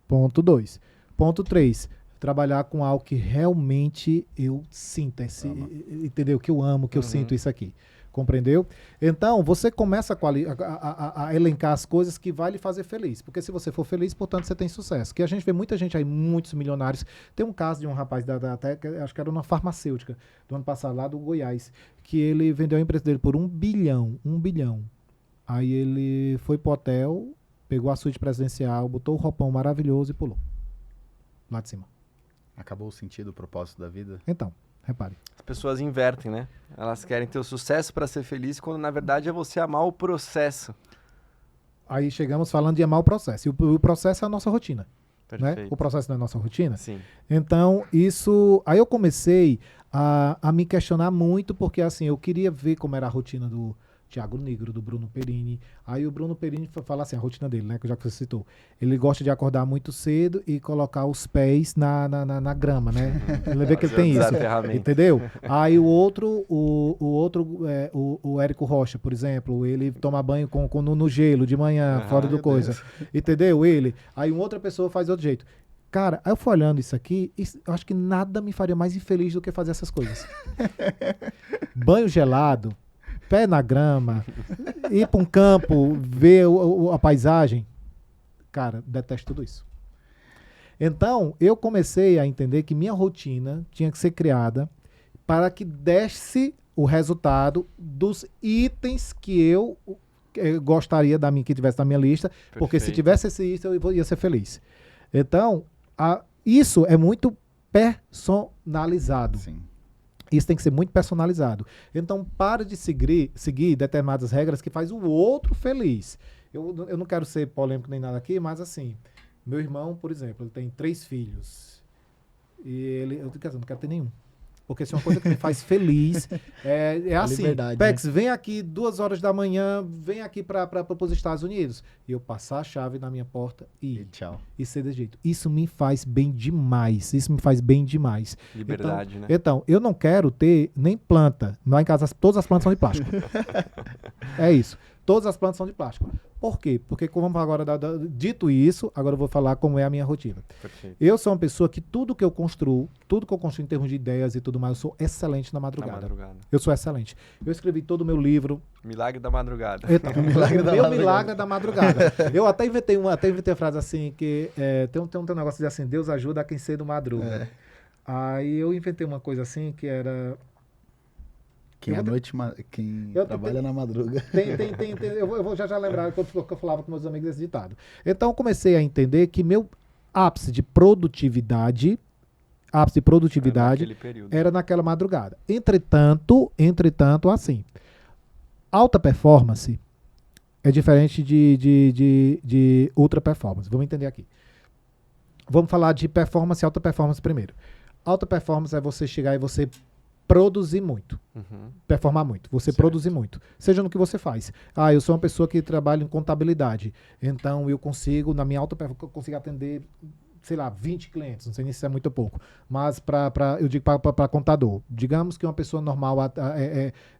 Ponto 2. Ponto 3. Trabalhar com algo que realmente eu sinto. Entendeu? Que eu amo, que eu sinto isso aqui. Compreendeu? Então, você começa a elencar as coisas que vai lhe fazer feliz. Porque se você for feliz, portanto, você tem sucesso. Que a gente vê muita gente aí, muitos milionários. Tem um caso de um rapaz, acho que era uma farmacêutica, do ano passado, lá do Goiás, que ele vendeu a empresa dele por 1 bilhão. 1 bilhão. Aí ele foi pro hotel, pegou a suíte presidencial, botou o roupão maravilhoso e pulou. Lá de cima. Acabou o sentido, o propósito da vida? Então, Repare. As pessoas invertem, né? Elas querem ter o sucesso para ser feliz, quando na verdade é você amar o processo. Aí chegamos falando de amar o processo. E o processo é a nossa rotina. Né? Perfeito. O processo da nossa rotina. Sim. Então, isso... Aí eu comecei a me questionar muito, porque assim, eu queria ver como era a rotina do Thiago Negro, do Bruno Perini. Aí o Bruno Perini fala assim, a rotina dele, né? Que já que você citou. Ele gosta de acordar muito cedo e colocar os pés na grama, né? Ele vê que ele tem isso. Entendeu? Aí o Érico Rocha, por exemplo, ele toma banho no gelo de manhã, fora do coisa. Deus. Entendeu? Aí uma outra pessoa faz outro jeito. Cara, aí eu fui olhando isso aqui, eu acho que nada me faria mais infeliz do que fazer essas coisas. Banho gelado, pé na grama, ir para um campo, ver a paisagem. Cara, detesto tudo isso. Então, eu comecei a entender que minha rotina tinha que ser criada para que desse o resultado dos itens que eu gostaria que tivesse na minha lista, porque se tivesse esse item, eu ia ser feliz. Então, isso é muito personalizado. Sim. Isso tem que ser muito personalizado. Então, para de seguir determinadas regras que faz o outro feliz. Eu não quero ser polêmico nem nada aqui, mas assim, meu irmão, por exemplo, ele tem 3 filhos. E eu não quero ter nenhum. Porque se é uma coisa que me faz feliz, é assim, liberdade, Pex, vem aqui 2 horas da manhã, vem aqui para os Estados Unidos. E eu passar a chave na minha porta e ir. Tchau. E ser desse jeito. Isso me faz bem demais. Isso me faz bem demais. Liberdade, né? Então, eu não quero ter nem planta. Lá em casa, todas as plantas são de plástico. É isso. Todas as plantas são de plástico. Por quê? Porque, como agora, dito isso, agora eu vou falar como é a minha rotina. Perfeito. Eu sou uma pessoa que tudo que eu construo em termos de ideias e tudo mais, eu sou excelente na Na madrugada. madrugada. Eu sou excelente. Eu escrevi todo o meu livro. Milagre da madrugada. Então, milagre da madrugada. Eu até inventei uma frase assim, que tem um negócio de assim, Deus ajuda a quem cedo madruga. Aí eu inventei uma coisa assim, que era... Quem trabalha na madruga. Eu vou já lembrar que eu falava com meus amigos desse ditado. Então eu comecei a entender que meu ápice de produtividade era naquela madrugada. Entretanto, assim, alta performance é diferente de ultra performance. Vamos entender aqui. Vamos falar de performance e alta performance primeiro. Alta performance é você chegar e você produzir muito. Performar muito. Você produzir muito. Seja no que você faz. Eu sou uma pessoa que trabalha em contabilidade. Então, eu consigo, na minha alta performance, eu consigo atender, sei lá, 20 clientes. Não sei nem se é muito ou pouco. Mas, eu digo para contador. Digamos que uma pessoa normal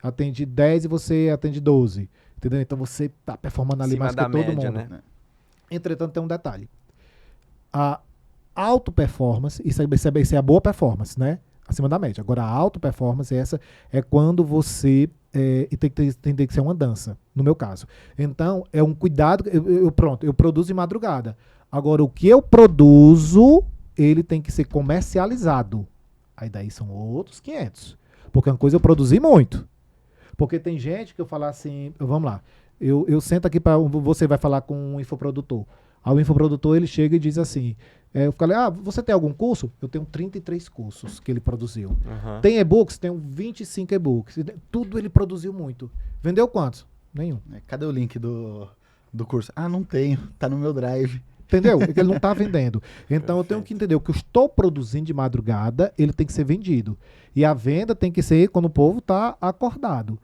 atende 10 e você atende 12. Entendeu? Então, você está performando ali mais que todo mundo. Né? Entretanto, tem um detalhe. A auto performance, isso é a boa performance, né? Acima da média. Agora, a auto performance, essa é quando você tem que ser uma dança, no meu caso. Então, é um cuidado. Eu produzo de madrugada. Agora, o que eu produzo, ele tem que ser comercializado. Aí daí são outros 500. Porque uma coisa eu produzi muito. Porque tem gente que eu falo assim, vamos lá, eu sento aqui para você vai falar com um infoprodutor. Aí o infoprodutor, ele chega e diz assim, eu falei, você tem algum curso? Eu tenho 33 cursos que ele produziu. Tem e-books? Tenho 25 e-books. Tudo ele produziu muito. Vendeu quantos? Nenhum. Cadê o link do curso? Não tenho. Tá no meu drive. Entendeu? Ele não está vendendo. Então eu tenho que entender o que eu estou produzindo de madrugada, ele tem que ser vendido. E a venda tem que ser quando o povo está acordado.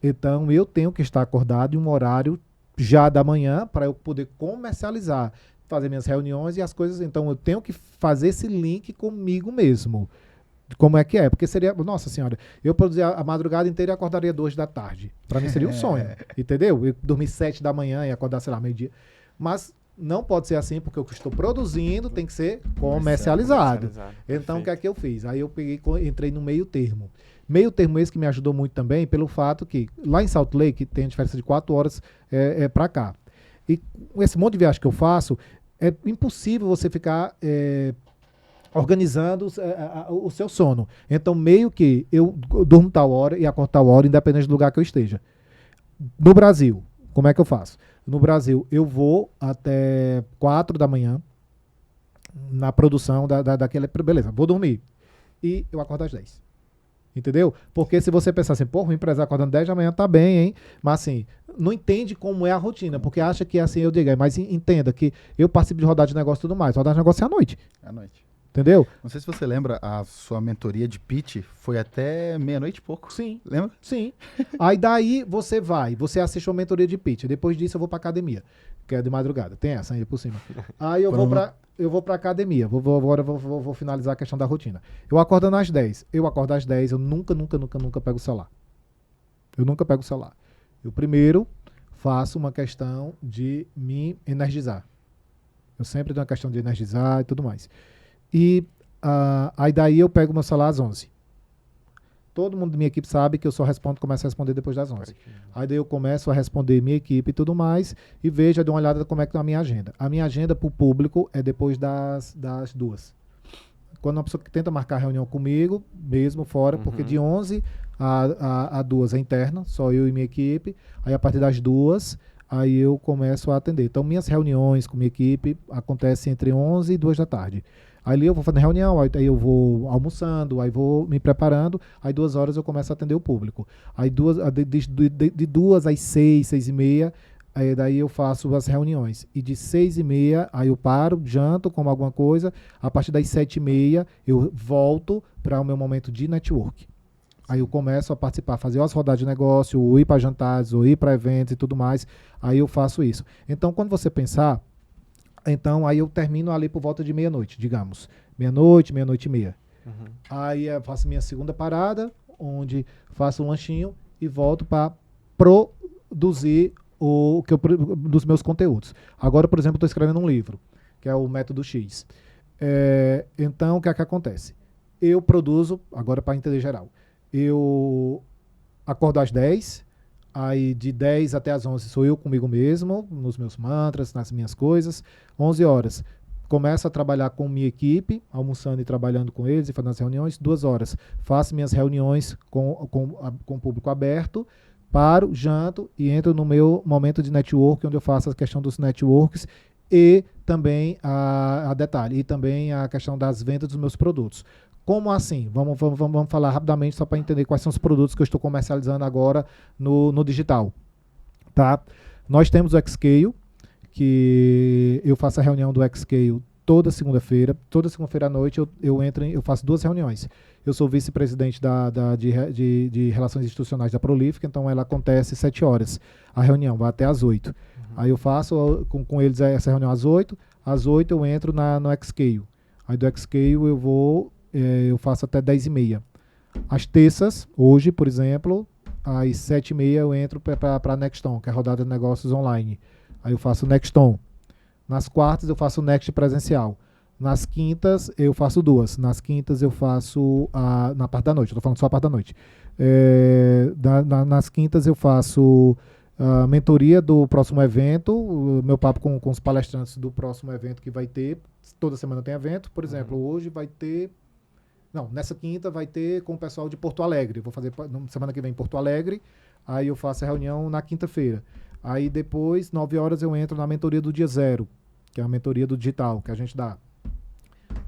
Então eu tenho que estar acordado em um horário já da manhã para eu poder comercializar, fazer minhas reuniões e as coisas. Então eu tenho que fazer esse link comigo mesmo. Como é que é? Porque seria, nossa senhora, eu produzia a madrugada inteira e acordaria 2 da tarde. Para mim seria um sonho, entendeu? Eu dormir 7 da manhã e acordar, sei lá, meio-dia. Mas não pode ser assim, porque o que eu estou produzindo tem que ser comercializado. Então, o que é que eu fiz? Aí eu entrei no meio termo. Meio termo esse que me ajudou muito também, pelo fato que lá em Salt Lake tem a diferença de 4 horas para cá. E com esse monte de viagem que eu faço, é impossível você ficar organizando o seu sono. Então, meio que eu durmo tal hora e acordo tal hora, independente do lugar que eu esteja. No Brasil, como é que eu faço? No Brasil, eu vou até 4 da manhã na produção daquele... Beleza, vou dormir. E eu acordo às 10. Entendeu? Porque se você pensar assim, porra, o empresário acordando 10 da manhã tá bem, hein? Mas assim, não entende como é a rotina, porque acha que assim, eu digo, mas entenda que eu participo de rodada de negócio e tudo mais. Rodada de negócio é à noite, À noite. entendeu? Não sei se você lembra, a sua mentoria de pitch foi até meia-noite e pouco. Sim. Lembra? Sim. Aí daí você assiste uma mentoria de pitch. Depois disso eu vou pra academia, que é de madrugada. Tem essa aí por cima. Aí eu vou pra academia. Agora vou finalizar a questão da rotina. Eu acordo às 10. Eu acordo às 10, eu nunca pego o celular. Eu nunca pego o celular. Eu primeiro faço uma questão de me energizar. Eu sempre tenho uma questão de energizar e tudo mais. E aí daí eu pego meu celular às 11. Todo mundo da minha equipe sabe que eu só começo a responder depois das 11. Aí daí eu começo a responder minha equipe e tudo mais e vejo, dou uma olhada como é que tá a minha agenda. A minha agenda para o público é depois das 2. Quando uma pessoa que tenta marcar reunião comigo, mesmo fora, porque de 11 a 2 é interna, só eu e minha equipe. Aí a partir das 2, aí eu começo a atender. Então minhas reuniões com minha equipe acontecem entre 11 e 2 da tarde. Aí eu vou fazendo reunião, aí eu vou almoçando, aí vou me preparando, aí 2 horas eu começo a atender o público. Aí de 2 às 6, 6 e meia, aí daí eu faço as reuniões. E de 6 e meia, aí eu paro, janto, como alguma coisa. A partir das 7 e meia, eu volto para o meu momento de network. Aí eu começo a participar, fazer as rodadas de negócio, ou ir para jantares, ou ir para eventos e tudo mais. Aí eu faço isso. Então, quando você pensar, então aí eu termino ali por volta de meia-noite, digamos. Meia-noite, meia-noite e meia. Aí eu faço minha segunda parada, onde faço um lanchinho e volto para produzir dos meus conteúdos. Agora, por exemplo, estou escrevendo um livro, que é o Método X. Então, o que é que acontece? Eu produzo, agora para entender geral, eu acordo às 10, aí de 10 até às 11 sou eu comigo mesmo, nos meus mantras, nas minhas coisas. 11 horas, começo a trabalhar com minha equipe, almoçando e trabalhando com eles e fazendo as reuniões. 2 horas, faço minhas reuniões com o público aberto, paro, janto e entro no meu momento de network, onde eu faço a questão dos networks e também a detalhe, e também a questão das vendas dos meus produtos. Como assim? Vamos falar rapidamente só para entender quais são os produtos que eu estou comercializando agora no digital. Tá? Nós temos o Xscale, que eu faço a reunião do Xscale toda segunda-feira. Toda segunda-feira à noite eu faço 2 reuniões. Eu sou vice-presidente de Relações Institucionais da Prolific, então ela acontece 7 horas. A reunião vai até às 8. Aí eu faço com eles essa reunião às 8. Às 8 eu entro no Xscale. Aí do Xscale eu faço até 10 e meia. Às terças, hoje, por exemplo, às 7 e meia eu entro para a Nexton, que é a rodada de negócios online. Aí eu faço Nexton. Nas quartas eu faço Next presencial. Nas quintas eu faço 2. Nas quintas eu faço na parte da noite. Eu tô falando só a parte da noite. Nas quintas eu faço a mentoria do próximo evento, o meu papo com os palestrantes do próximo evento que vai ter. Toda semana tem evento. Por exemplo, hoje vai ter... Não, nessa quinta vai ter com o pessoal de Porto Alegre. Vou fazer semana que vem em Porto Alegre. Aí eu faço a reunião na quinta-feira. Aí depois, 9 horas, eu entro na mentoria do dia 0, que é a mentoria do digital, que a gente dá.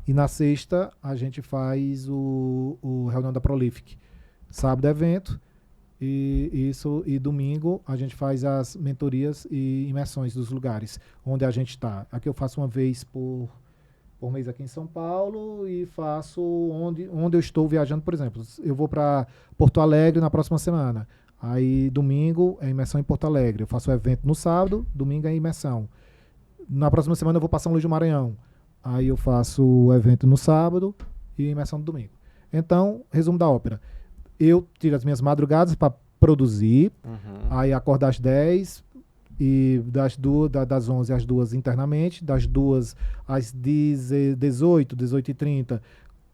E na sexta, a gente faz o reunião da Prolific. Sábado é evento. E domingo, a gente faz as mentorias e imersões dos lugares onde a gente está. Aqui eu faço uma vez por mês aqui em São Paulo e faço onde eu estou viajando, por exemplo. Eu vou para Porto Alegre na próxima semana. Aí domingo é imersão em Porto Alegre. Eu faço o evento no sábado, domingo é imersão. Na próxima semana eu vou para São Luís do Maranhão. Aí eu faço o evento no sábado e imersão no domingo. Então, resumo da ópera. Eu tiro as minhas madrugadas para produzir, aí acordo às 10 e das 11 às 2 internamente, das 2 às 18, 18h30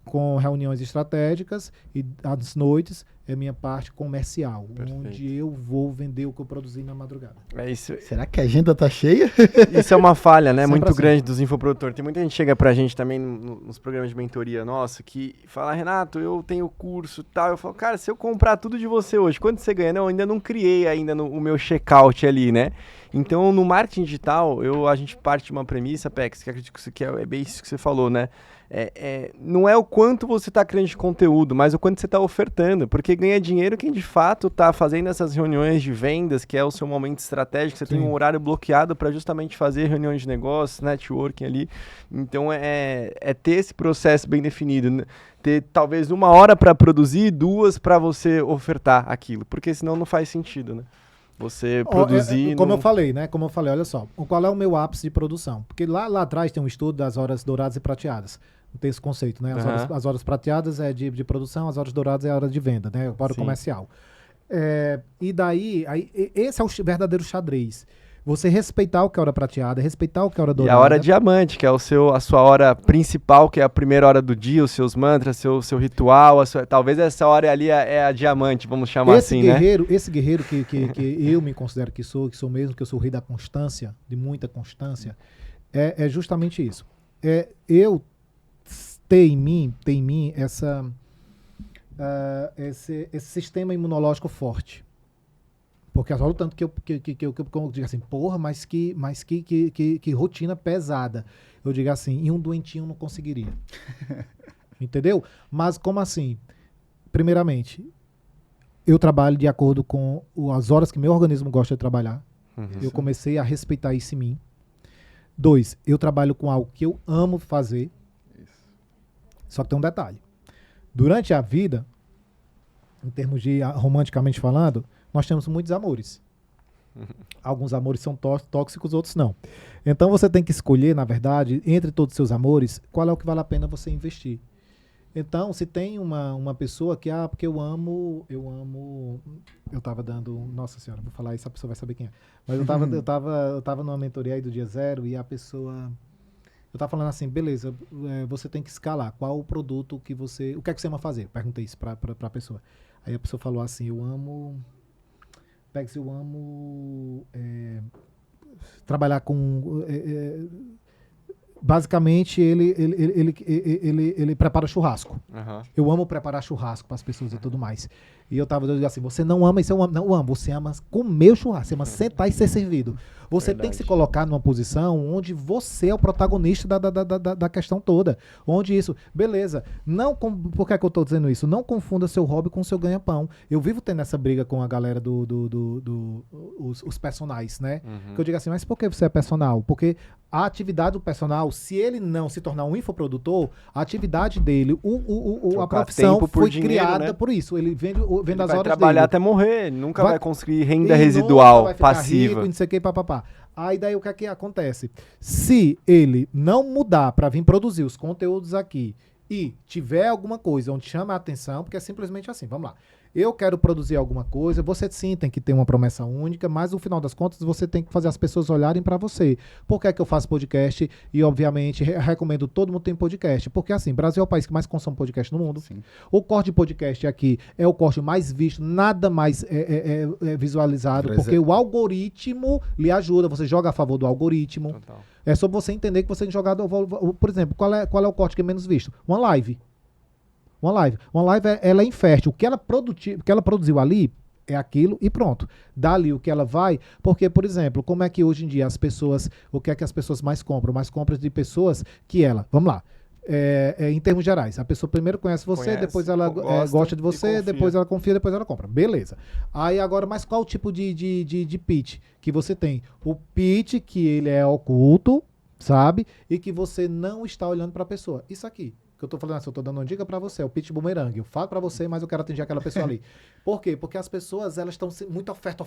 com reuniões estratégicas e às noites é minha parte comercial, Perfeito. onde eu vou vender o que eu produzi na madrugada. É isso. Será que a agenda tá cheia? Isso é uma falha, né? Sempre Muito assim. grande dos infoprodutores. Tem muita gente que chega pra gente também nos programas de mentoria nossa que fala, Renato, eu tenho curso e tal. Eu falo, cara, se eu comprar tudo de você hoje, quanto você ganha? Não, eu ainda não criei ainda o meu checkout ali, né? Então, no marketing digital, a gente parte de uma premissa, Pex, que acredito que é bem isso que você falou, né? Não é o quanto você está criando de conteúdo, mas o quanto você está ofertando, porque ganha dinheiro quem de fato está fazendo essas reuniões de vendas, que é o seu momento estratégico, você tem um horário bloqueado para justamente fazer reuniões de negócios, networking ali, então ter esse processo bem definido, né? Ter talvez 1 hora para produzir, 2 para você ofertar aquilo, porque senão não faz sentido, né? Você produzir... Como eu falei, né? Como eu falei, olha só, qual é o meu ápice de produção? Porque lá atrás tem um estudo das horas douradas e prateadas. Não tem esse conceito, né? As horas prateadas é de produção, as horas douradas é a hora de venda, né? A hora comercial. E daí, esse é o verdadeiro xadrez. Você respeitar o que é hora prateada, respeitar o que é hora dourada. E a hora diamante, que é a sua hora principal, que é a primeira hora do dia, os seus mantras, seu ritual, talvez essa hora ali é a diamante, vamos chamar assim, né? Esse guerreiro que eu me considero que sou mesmo, que eu sou o rei da constância, de muita constância, é justamente isso. Eu ter em mim esse sistema imunológico forte. Porque olha o tanto que eu digo assim, porra, mas que rotina pesada. Eu digo assim, e um doentinho não conseguiria. Entendeu? Mas como assim? Primeiramente, eu trabalho de acordo com as horas que meu organismo gosta de trabalhar. Eu comecei a respeitar isso em mim. 2, eu trabalho com algo que eu amo fazer. Só que tem um detalhe. Durante a vida, em termos de romanticamente falando, nós temos muitos amores. Alguns amores são tóxicos, outros não. Então você tem que escolher, na verdade, entre todos os seus amores, qual é o que vale a pena você investir. Então, se tem uma pessoa que, porque eu tava dando, nossa senhora, vou falar isso, a pessoa vai saber quem é. Mas eu tava numa mentoria aí do dia 0 e a pessoa, eu tava falando assim, beleza, você tem que escalar, qual o produto que você, o que é que você ama fazer? Perguntei isso pra pessoa. Aí a pessoa falou assim, eu amo trabalhar com... basicamente, ele prepara churrasco. Eu amo preparar churrasco para as pessoas e tudo mais. E eu tava dizendo assim, você não ama isso, não amo. Você ama comer o churrasco, você ama sentar e ser servido. Você tem que se colocar numa posição onde você é o protagonista da questão toda. Onde isso... Beleza. Por que é que eu tô dizendo isso? Não confunda seu hobby com seu ganha-pão. Eu vivo tendo essa briga com a galera os personagens, né? Que eu digo assim, mas por que você é personal? Porque a atividade do personal, se ele não se tornar um infoprodutor, a atividade dele, a profissão foi criada, né? Por isso. Ele vende as horas dele. Vai trabalhar até morrer, ele nunca vai conseguir renda residual, vai passiva. Rico, não sei o que, papapá. Aí daí o que é que acontece? Se ele não mudar para vir produzir os conteúdos aqui e tiver alguma coisa onde chama a atenção, porque é simplesmente assim, vamos lá. Eu quero produzir alguma coisa, você sim tem que ter uma promessa única, mas no final das contas você tem que fazer as pessoas olharem para você. Por que é que eu faço podcast? E obviamente recomendo todo mundo tem podcast, porque assim, Brasil é o país que mais consome podcast no mundo. Sim. O corte de podcast aqui é o corte mais visto, nada mais visualizado, porque o algoritmo lhe ajuda, você joga a favor do algoritmo. Total. É só você entender que você tem jogado, por exemplo, qual é o corte que é menos visto? Uma live. Uma live ela é infértil. O que ela produziu ali é aquilo e pronto. Dali o que ela vai, porque, por exemplo, como é que hoje em dia o que é que as pessoas mais compram? Mais compras de pessoas que vamos lá, em termos gerais, a pessoa primeiro conhece você, depois ela gosta de você, depois ela confia, depois ela compra. Beleza. Aí agora, mas qual o tipo de pitch que você tem? O pitch que ele é oculto, sabe? E que você não está olhando para a pessoa. Isso aqui. Que eu tô falando assim, eu tô dando uma dica pra você, é o pitch bumerangue. Eu falo pra você, mas eu quero atingir aquela pessoa ali. Por quê? Porque as pessoas, elas estão muito oferta.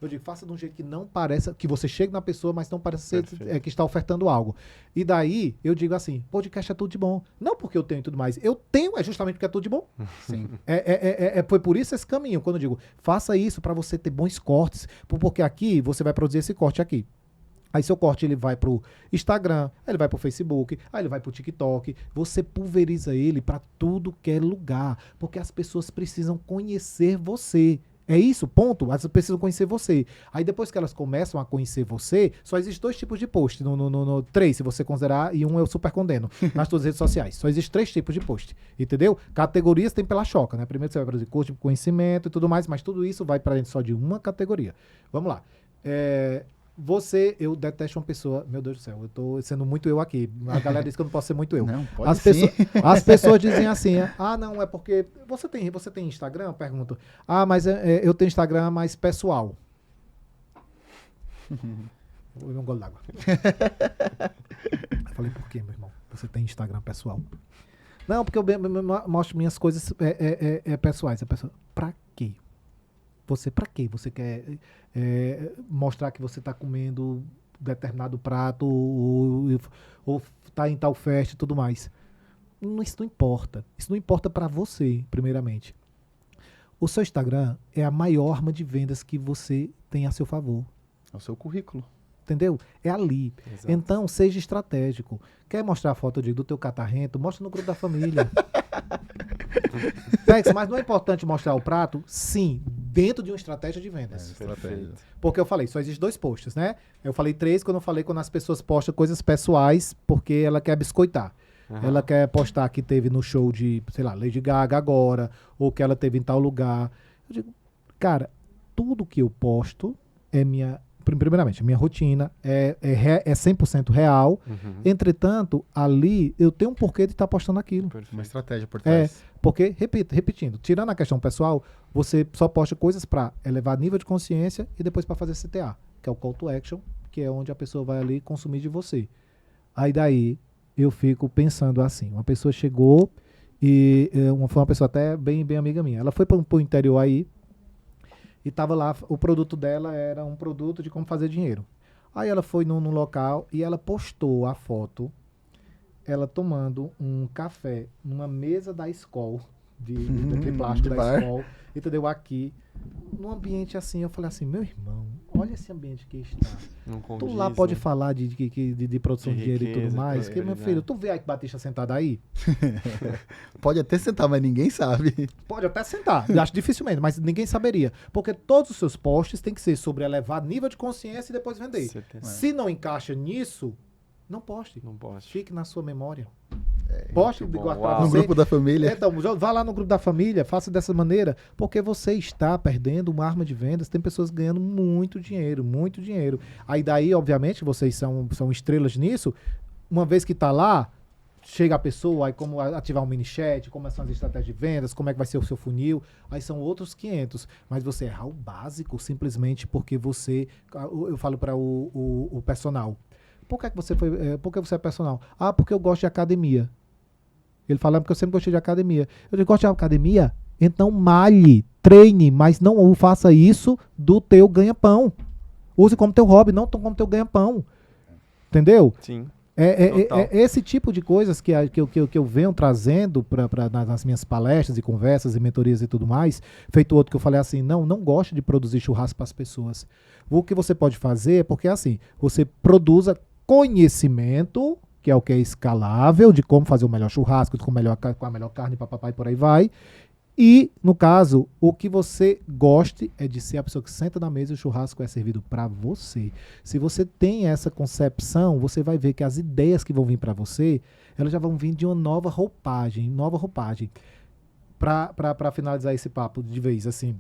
Eu digo, faça de um jeito que não pareça, que você chegue na pessoa, mas não pareça ser que está ofertando algo. E daí, eu digo assim, podcast é tudo de bom. Não porque eu tenho e tudo mais. Eu tenho, justamente porque é tudo de bom. Sim. Foi por isso esse caminho. Quando eu digo, faça isso pra você ter bons cortes, porque aqui você vai produzir esse corte aqui. Aí seu corte ele vai pro Instagram, aí ele vai pro Facebook, aí ele vai pro TikTok. Você pulveriza ele para tudo que é lugar, porque as pessoas precisam conhecer você. É isso, ponto. Elas precisam conhecer você. Aí depois que elas começam a conhecer você, só existem 2 tipos de post, no 3, se você considerar, e um eu super condeno, nas suas redes sociais. Só existem 3 tipos de post, entendeu? Categorias tem pela choca, né? Primeiro você vai produzir curso de conhecimento e tudo mais, mas tudo isso vai para dentro só de uma categoria. Vamos lá. Eu detesto uma pessoa, meu Deus do céu, eu tô sendo muito eu aqui. A galera diz que eu não posso ser muito eu. Não, pode sim. As pessoas dizem assim, não, é porque você tem Instagram? Eu pergunto. Mas eu tenho Instagram mais pessoal. Vou beber um gole d'água. Eu falei, por quê, meu irmão? Você tem Instagram pessoal? Não, porque eu mostro minhas coisas pessoais. A pessoa, pra quê? Pra quê? Você quer mostrar que você está comendo determinado prato ou tá em tal festa e tudo mais. Isso não importa. Isso não importa para você, primeiramente. O seu Instagram é a maior arma de vendas que você tem a seu favor. É o seu currículo. Entendeu? É ali. Exato. Então, seja estratégico. Quer mostrar a foto do teu catarrento? Mostra no grupo da família. Mas não é importante mostrar o prato? Sim, dentro de uma estratégia de vendas. Perfeito. Porque eu falei, só existem 2 posts, né? Eu falei 3 quando eu falei quando as pessoas postam coisas pessoais porque ela quer biscoitar. Aham. Ela quer postar que teve no show de, sei lá, Lady Gaga agora, ou que ela teve em tal lugar. Eu digo, cara, tudo que eu posto é primeiramente, a minha rotina é 100% real. Uhum. Entretanto, ali eu tenho um porquê de estar postando aquilo. Uma Perfeito. estratégia por trás. Porque, repetindo, tirando a questão pessoal, você só posta coisas para elevar nível de consciência e depois para fazer CTA, que é o call to action, que é onde a pessoa vai ali consumir de você. Aí daí eu fico pensando assim, uma pessoa chegou e foi uma pessoa até bem amiga minha. Ela foi para o interior aí e tava lá, o produto dela era um produto de como fazer dinheiro. Aí ela foi num local e ela postou a foto, ela tomando um café numa mesa da escola, de plástico de da bar. escola, entendeu? Aqui, num ambiente assim, eu falei assim, meu irmão, olha esse ambiente que está. Não Tu condiz, lá pode né? falar de produção de De dinheiro e tudo riqueza, mais, que meu prosperidade. filho, tu vê a Ike Batista sentada aí? Pode até sentar, mas ninguém sabe. Pode até sentar, eu acho dificilmente, mas ninguém saberia. Porque todos os seus posts têm que ser sobre elevar nível de consciência e depois vender. Certeza. Se não encaixa nisso, não poste. Não poste. Fique na sua memória. Poste muito bom. igual pra Uau. No você. grupo da família. Então, vá lá no grupo da família, faça dessa maneira, porque você está perdendo uma arma de vendas. Tem pessoas ganhando muito dinheiro, muito dinheiro. Aí daí, obviamente, vocês são estrelas nisso. Uma vez que está lá, chega a pessoa, aí como ativar um mini chat, como são as estratégias de vendas, como é que vai ser o seu funil, aí são outros 500. Mas você errar o básico simplesmente porque você, eu falo para o personal, por que você é personal? Porque eu gosto de academia. Ele fala, porque eu sempre gostei de academia. Eu digo, gosto de academia? Então malhe, treine, mas não faça isso do teu ganha-pão. Use como teu hobby, não como teu ganha-pão. Entendeu? Sim. É esse tipo de coisas que eu venho trazendo nas minhas palestras e conversas e mentorias e tudo mais. Feito outro que eu falei assim, não gosto de produzir churrasco para as pessoas. O que você pode fazer é porque assim, você produza conhecimento, que é o que é escalável, de como fazer o melhor churrasco, com a melhor carne, papai, por aí vai. E, no caso, o que você goste é de ser a pessoa que senta na mesa e o churrasco é servido para você. Se você tem essa concepção, você vai ver que as ideias que vão vir para você, elas já vão vir de uma nova roupagem. Para finalizar esse papo de vez, assim,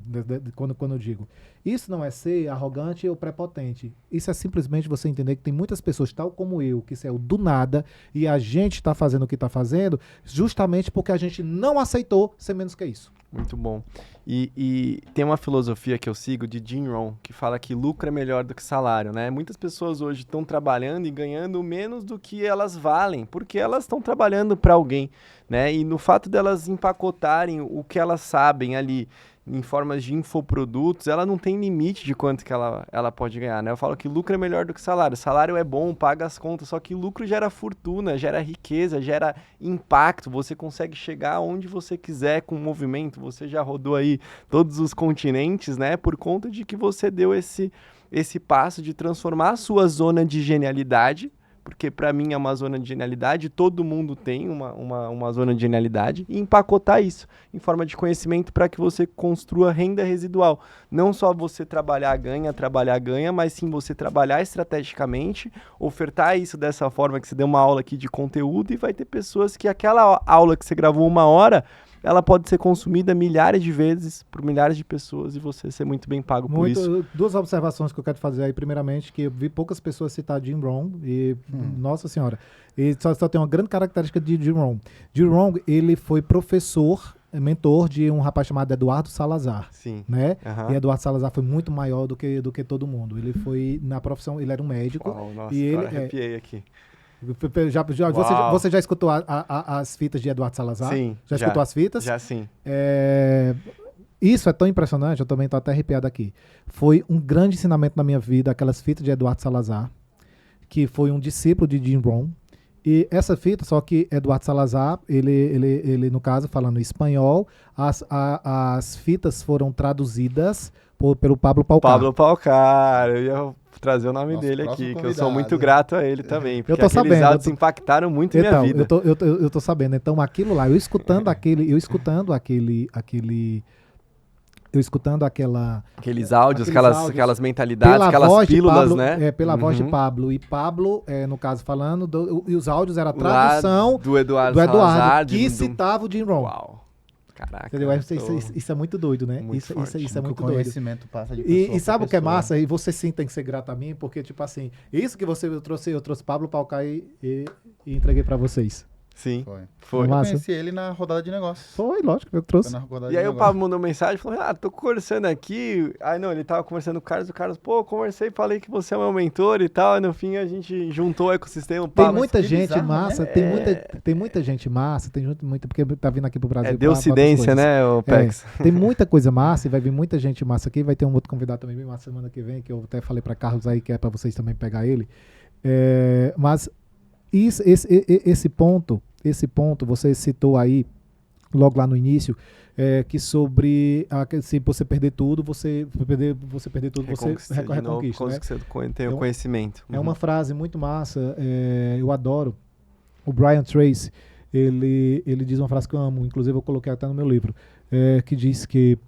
quando eu digo, isso não é ser arrogante ou prepotente. Isso é simplesmente você entender que tem muitas pessoas, tal como eu, que saiu do nada, e a gente está fazendo o que está fazendo, justamente porque a gente não aceitou ser menos que isso. Muito bom. E tem uma filosofia que eu sigo de Jim Rohn, que fala que lucro é melhor do que salário, né? Muitas pessoas hoje estão trabalhando e ganhando menos do que elas valem, porque elas estão trabalhando para alguém, né? E no fato delas empacotarem o que elas sabem ali em formas de infoprodutos, ela não tem limite de quanto que ela pode ganhar, né? Eu falo que lucro é melhor do que salário. Salário é bom, paga as contas, só que lucro gera fortuna, gera riqueza, gera impacto. Você consegue chegar onde você quiser com o movimento. Você já rodou aí todos os continentes, né? Por conta de que você deu esse esse passo de transformar a sua zona de genialidade, porque para mim é uma zona de genialidade, todo mundo tem uma zona de genialidade, e empacotar isso em forma de conhecimento para que você construa renda residual. Não só você trabalhar, ganha, mas sim você trabalhar estrategicamente, ofertar isso dessa forma que você deu uma aula aqui de conteúdo, e vai ter pessoas que aquela aula que você gravou 1 hora, ela pode ser consumida milhares de vezes por milhares de pessoas e você ser muito bem pago por isso. Duas observações que eu quero fazer aí. Primeiramente, que eu vi poucas pessoas citar Jim Rohn e, nossa senhora, ele só tem uma grande característica de Jim Rohn. Jim Rohn, ele foi professor, mentor de um rapaz chamado Eduardo Salazar. Sim. Né? Uhum. E Eduardo Salazar foi muito maior do que todo mundo. Ele foi, na profissão, ele era um médico. Uau, nossa, e agora ele arrepiei aqui. Você já escutou as fitas de Eduardo Salazar? Sim. Já escutou as fitas? Já sim. Isso é tão impressionante, eu também estou até arrepiado aqui. Foi um grande ensinamento na minha vida, aquelas fitas de Eduardo Salazar, que foi um discípulo de Jim Rohn. E essa fita, só que Eduardo Salazar, ele no caso, falando espanhol, as fitas foram traduzidas pelo Pablo Palcar. Pablo Palcar, eu ia trazer o nome dele aqui, convidado. que eu sou muito grato a ele também, porque eu tô aqueles sabendo, áudios impactaram muito minha vida. Eu tô sabendo. Então, aquilo lá, eu escutando aqueles áudios, aquelas mentalidades, aquelas pílulas, Pablo, né? Pela voz de Pablo. E Pablo, no caso, falando, e os áudios era a tradução do Eduardo Salazar, que citava o Jim Rohn. Uau. Caraca. Entendeu? Isso é muito doido, né? Isso é muito doido. Conhecimento passa de pessoa E sabe o que é pessoa. massa? E você sim tem que ser grato a mim, porque, tipo assim, isso que eu trouxe Pablo Palcar e entreguei pra vocês. Sim, Foi. Eu Massa. conheci ele na rodada de negócios. Foi, lógico, eu trouxe. Foi na rodada E de aí o negócios. Pablo mandou mensagem e falou, tô conversando aqui. Aí não, ele tava conversando com o Carlos, conversei, falei que você é meu mentor e tal. E no fim a gente juntou o ecossistema. Tem muita gente bizarro, massa, né? tem muita gente massa, tem muita, porque tá vindo aqui pro Brasil. É deucidência, né, o Pex? Tem muita coisa massa e vai vir muita gente massa aqui. Vai ter um outro convidado também bem massa semana que vem, que eu até falei pra Carlos aí, que é pra vocês também pegar ele. Mas esse ponto, você citou aí, logo lá no início, que sobre se você perder tudo, você reconquista. Né? Você tem o conhecimento. É uma frase muito massa, eu adoro. O Brian Tracy, ele diz uma frase que eu amo, inclusive eu coloquei até no meu livro, que diz que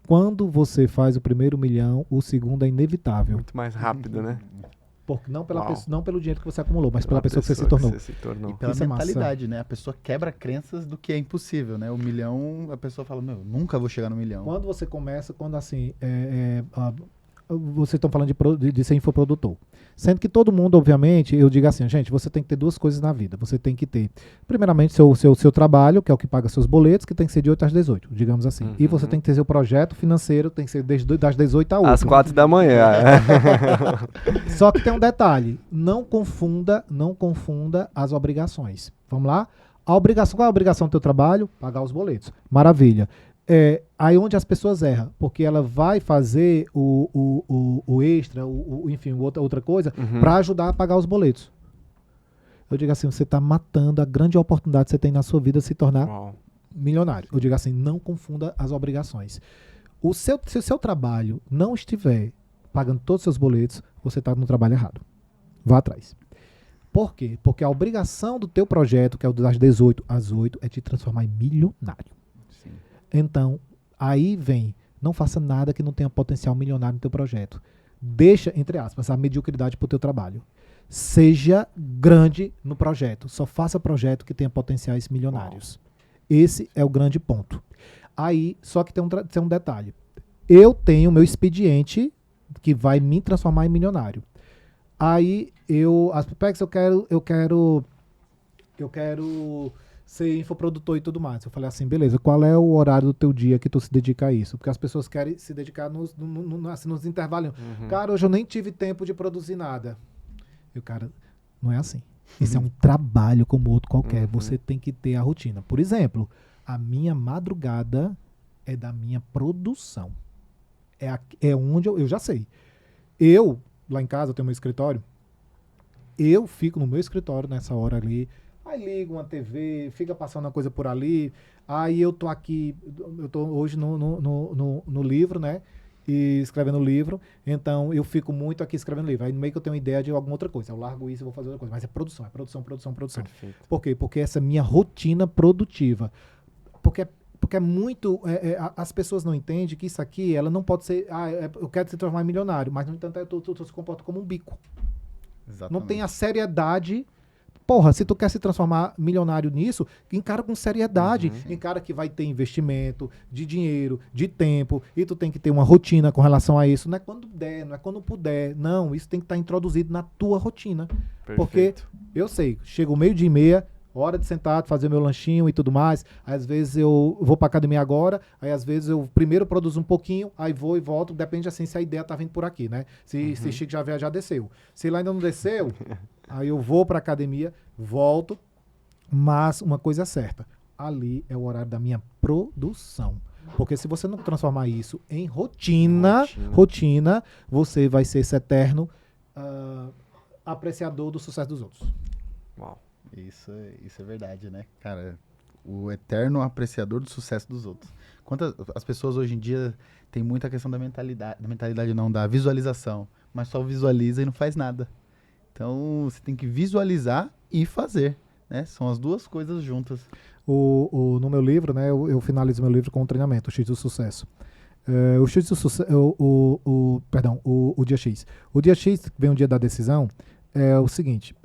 quando você faz o primeiro milhão, o segundo é inevitável. Muito mais rápido, né? Porque não pelo dinheiro que você acumulou, mas pela pessoa que você se tornou. E pela Isso é mentalidade, né? A pessoa quebra crenças do que é impossível, né? O milhão, a pessoa fala, nunca vou chegar no milhão. Quando você começa, assim, vocês estão falando de ser infoprodutor. Sendo que todo mundo, obviamente, eu digo assim, gente, você tem que ter duas coisas na vida. Você tem que ter, primeiramente, seu trabalho, que é o que paga seus boletos, que tem que ser de 8 às 18, digamos assim. E você tem que ter seu projeto financeiro, tem que ser das 18 a 8. Às 4 da manhã. Só que tem um detalhe, não confunda as obrigações. Vamos lá? Qual é a obrigação do teu trabalho? Pagar os boletos. Maravilha. Aí onde as pessoas erram, porque ela vai fazer o extra, enfim, outra coisa, para ajudar a pagar os boletos. Eu digo assim, você está matando a grande oportunidade que você tem na sua vida de se tornar milionário. Eu digo assim, não confunda as obrigações. Se o seu trabalho não estiver pagando todos os seus boletos, você está no trabalho errado. Vá atrás. Por quê? Porque a obrigação do teu projeto, que é o das 18 às 8, é te transformar em milionário. Então, aí vem, não faça nada que não tenha potencial milionário no teu projeto. Deixa, entre aspas, a mediocridade para o teu trabalho. Seja grande no projeto. Só faça projeto que tenha potenciais milionários. Esse é o grande ponto. Aí, só que tem um detalhe. Eu tenho meu expediente que vai me transformar em milionário. Aí, Pex, eu quero ser infoprodutor e tudo mais. Eu falei assim, beleza, qual é o horário do teu dia que tu se dedica a isso? Porque as pessoas querem se dedicar nos intervalos. Cara, hoje eu nem tive tempo de produzir nada. E o cara, não é assim. Isso é um trabalho como outro qualquer. Você tem que ter a rotina. Por exemplo, a minha madrugada é da minha produção. É onde eu já sei. Lá em casa, eu tenho meu escritório. Eu fico no meu escritório nessa hora ali. Aí ligo uma TV, fica passando uma coisa por ali. Aí eu tô aqui, eu tô hoje no livro, né? e escrevendo livro, então eu fico muito aqui escrevendo livro. Aí no meio que eu tenho uma ideia de alguma outra coisa. Eu largo isso e vou fazer outra coisa. Mas é produção, produção. Perfeito. Por quê? Porque essa é minha rotina produtiva. Porque é muito. As pessoas não entendem que isso aqui, ela não pode ser. Eu quero se transformar em milionário, mas no entanto, tu se comporta como um bico. Exatamente. Não tem a seriedade. Porra, se tu quer se transformar milionário nisso, encara com seriedade. Encara que vai ter investimento de dinheiro, de tempo, e tu tem que ter uma rotina com relação a isso. Não é quando der, não é quando puder. Não, isso tem que estar introduzido na tua rotina. Perfeito. Porque eu sei, chega o 12:30, hora de sentar, fazer meu lanchinho e tudo mais. Aí, às vezes eu vou pra academia agora, aí às vezes eu primeiro produzo um pouquinho, aí vou e volto, depende assim se a ideia tá vindo por aqui, né? Se Chico já desceu. Se lá ainda não desceu, aí eu vou pra academia, volto, mas uma coisa é certa, ali é o horário da minha produção. Porque se você não transformar isso em rotina, você vai ser esse eterno apreciador do sucesso dos outros. Uau. Isso é verdade, né? Cara, o eterno apreciador do sucesso dos outros. As pessoas hoje em dia têm muita questão da mentalidade não, da visualização, mas só visualiza e não faz nada. Então, você tem que visualizar e fazer, né? São as duas coisas juntas. No meu livro, né, eu finalizo meu livro com um treinamento, o X do Sucesso. O X do Sucesso, o dia X. O dia X, que vem o dia da decisão, é o seguinte,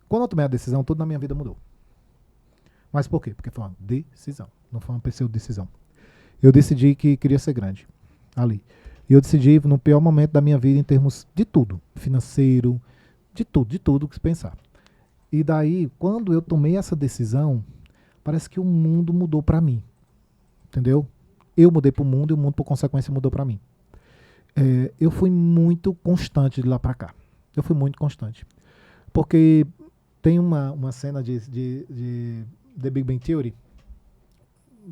quando eu tomei a decisão, tudo na minha vida mudou. Mas por quê? Porque foi uma decisão, não foi uma pseudo-decisão. Eu decidi que queria ser grande, ali. E eu decidi no pior momento da minha vida em termos de tudo, financeiro, de tudo que se pensar. E daí, quando eu tomei essa decisão, parece que o mundo mudou pra mim. Entendeu? Eu mudei pro mundo e o mundo, por consequência, mudou pra mim. Eu fui muito constante de lá pra cá. Eu fui muito constante. Porque tem uma cena de The Big Bang Theory.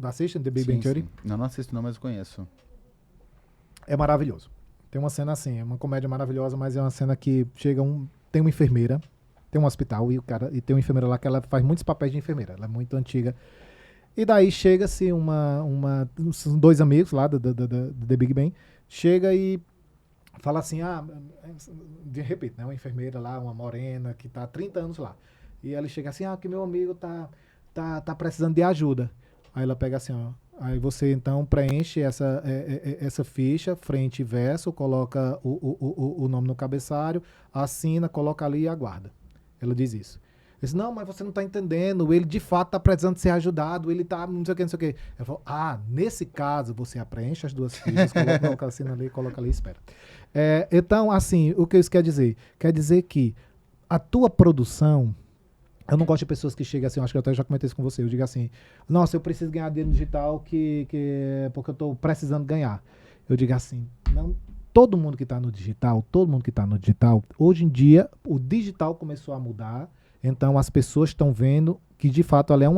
Assistem The Big Bang Theory? Sim. Não assisto não, mas eu conheço. É maravilhoso. Tem uma cena assim, é uma comédia maravilhosa, mas é uma cena que tem uma enfermeira, tem um hospital e tem uma enfermeira lá que ela faz muitos papéis de enfermeira, ela é muito antiga. E daí chega-se dois amigos lá do The Big Bang, chega e fala assim, repito, né, uma enfermeira lá, uma morena, que tá há 30 anos lá. E ela chega assim, que meu amigo tá precisando de ajuda. Aí ela pega assim, aí você então preenche essa ficha, frente e verso, coloca o nome no cabeçalho, assina, coloca ali e aguarda. Ela diz isso. Ele diz, não, mas você não tá entendendo, ele de fato tá precisando ser ajudado, ele tá não sei o que. Ela falou, nesse caso, você preenche as duas fichas, coloca assina ali, coloca ali e espera. Então, assim, o que isso quer dizer? Quer dizer que a tua produção, eu não gosto de pessoas que chegam assim, eu acho que eu até já comentei isso com você, eu digo assim, nossa, eu preciso ganhar dinheiro no digital porque eu tô precisando ganhar. Eu digo assim, não, todo mundo que está no digital, hoje em dia, o digital começou a mudar, então as pessoas estão vendo que de fato ali é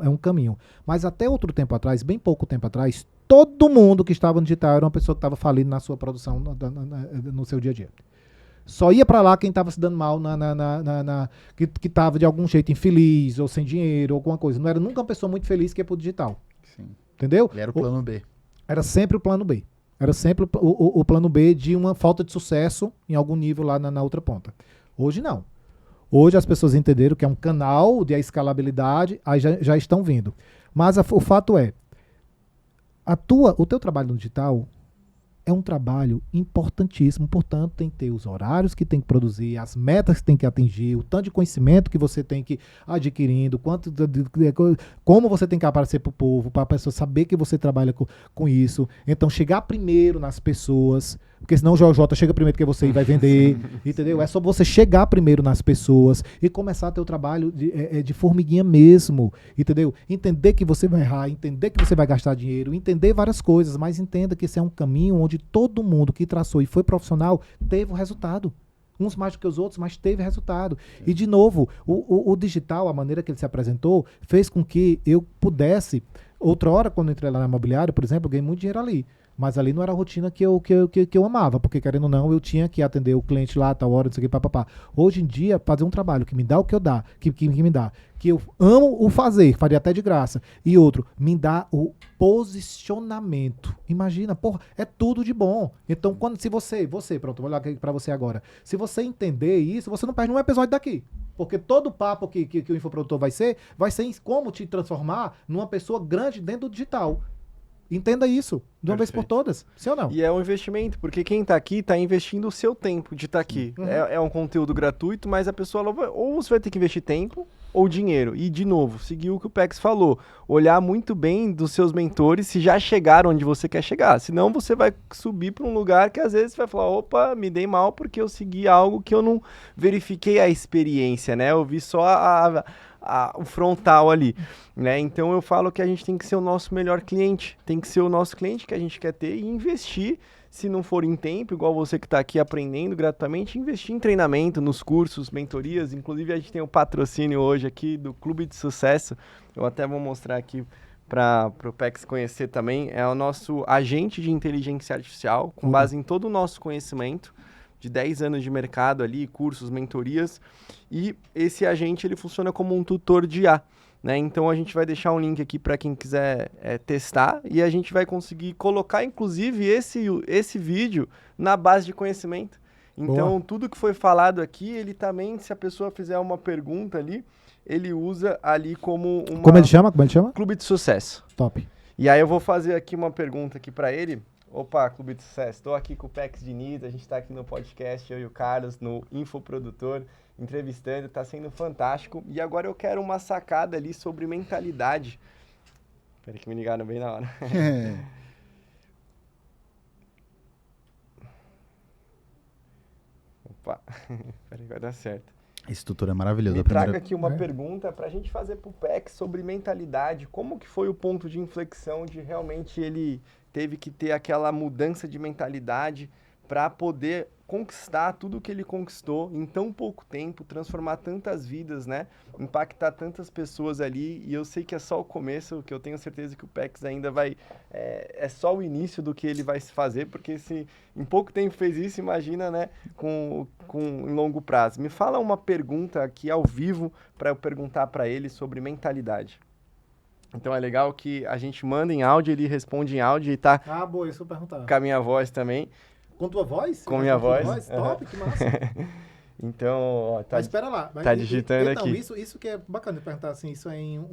um caminho. Mas até outro tempo atrás, bem pouco tempo atrás, todo mundo que estava no digital era uma pessoa que estava falindo na sua produção, no seu dia a dia. Só ia pra lá quem tava se dando mal, que tava de algum jeito infeliz, ou sem dinheiro, ou alguma coisa. Não era nunca uma pessoa muito feliz que ia pro digital. Sim. Entendeu? E era o plano B. Era sempre o plano B. Era sempre o plano B de uma falta de sucesso em algum nível lá na outra ponta. Hoje não. Hoje as pessoas entenderam que é um canal de escalabilidade, aí já estão vindo. Mas o fato é, o teu trabalho no digital é um trabalho importantíssimo, portanto, tem que ter os horários que tem que produzir, as metas que tem que atingir, o tanto de conhecimento que você tem que ir adquirindo, como você tem que aparecer para o povo, para a pessoa saber que você trabalha com isso. Então, chegar primeiro nas pessoas, porque senão o JJ chega primeiro que você e vai vender, entendeu? É só você chegar primeiro nas pessoas e começar a ter o trabalho de formiguinha mesmo, entendeu? Entender que você vai errar, entender que você vai gastar dinheiro, entender várias coisas, mas entenda que esse é um caminho onde todo mundo que traçou e foi profissional teve o resultado. Uns mais do que os outros, mas teve resultado. E, de novo, o digital, a maneira que ele se apresentou, fez com que eu pudesse... Outra hora, quando eu entrei lá na imobiliária, por exemplo, eu ganhei muito dinheiro ali. Mas ali não era a rotina que eu amava, porque querendo ou não, eu tinha que atender o cliente lá, a tal hora, não sei o que, papapá. Hoje em dia, fazer um trabalho que me dá o que eu dá, que me dá, que eu amo o fazer, faria até de graça, e outro, me dá o posicionamento. Imagina, porra, é tudo de bom. Então, se você, pronto, vou olhar aqui pra você agora. Se você entender isso, você não perde um episódio daqui. Porque todo o papo que o infoprodutor vai ser em como te transformar numa pessoa grande dentro do digital. Entenda isso, de uma vez por todas, sim ou não? E é um investimento, porque quem tá aqui tá investindo o seu tempo de estar aqui. Uhum. É um conteúdo gratuito, mas a pessoa ou você vai ter que investir tempo ou dinheiro. E, de novo, seguir o que o Pex falou. Olhar muito bem dos seus mentores se já chegaram onde você quer chegar. Senão você vai subir para um lugar que às vezes vai falar, opa, me dei mal porque eu segui algo que eu não verifiquei a experiência, né? Eu vi só o frontal ali, né? Então eu falo que a gente tem que ser o nosso melhor cliente, tem que ser o nosso cliente que a gente quer ter e investir, se não for em tempo, igual você que está aqui aprendendo gratuitamente, investir em treinamento, nos cursos, mentorias. Inclusive a gente tem um patrocínio hoje aqui do Clube de Sucesso, eu até vou mostrar aqui para o Pex conhecer também, é o nosso agente de inteligência artificial, com base em todo o nosso conhecimento, de 10 anos de mercado ali, cursos, mentorias, e esse agente ele funciona como um tutor de IA, né? Então a gente vai deixar um link aqui para quem quiser testar, e a gente vai conseguir colocar inclusive esse vídeo na base de conhecimento. Então Boa. Tudo que foi falado aqui, ele também, se a pessoa fizer uma pergunta ali, ele usa ali como uma... Como ele chama? Clube de Sucesso. Top. E aí eu vou fazer aqui uma pergunta aqui para ele. Opa, Clube de Sucesso, estou aqui com o Pex Diniz, a gente está aqui no podcast, eu e o Carlos, no Infoprodutor, entrevistando, está sendo fantástico. E agora eu quero uma sacada ali sobre mentalidade. Espera que me ligaram bem na hora. Opa, espera que vai dar certo. Esse tutor é maravilhoso. Me traga aqui uma pergunta para a gente fazer para o Pex sobre mentalidade. Como que foi o ponto de inflexão de realmente ele teve que ter aquela mudança de mentalidade para poder conquistar tudo que ele conquistou em tão pouco tempo, transformar tantas vidas, né? Impactar tantas pessoas ali. E eu sei que é só o começo, que eu tenho certeza que o Pex ainda vai... É só o início do que ele vai se fazer, porque se em pouco tempo fez isso, imagina, né? Em longo prazo. Me fala uma pergunta aqui ao vivo para eu perguntar para ele sobre mentalidade. Então é legal que a gente manda em áudio, ele responde em áudio e tá... Ah, boa, isso eu perguntar. Com a minha voz também. Com tua voz? Com minha voz. Top, que massa. Então, ó, mas espera lá. Tá digitando aqui. Isso que é bacana de perguntar assim, isso é em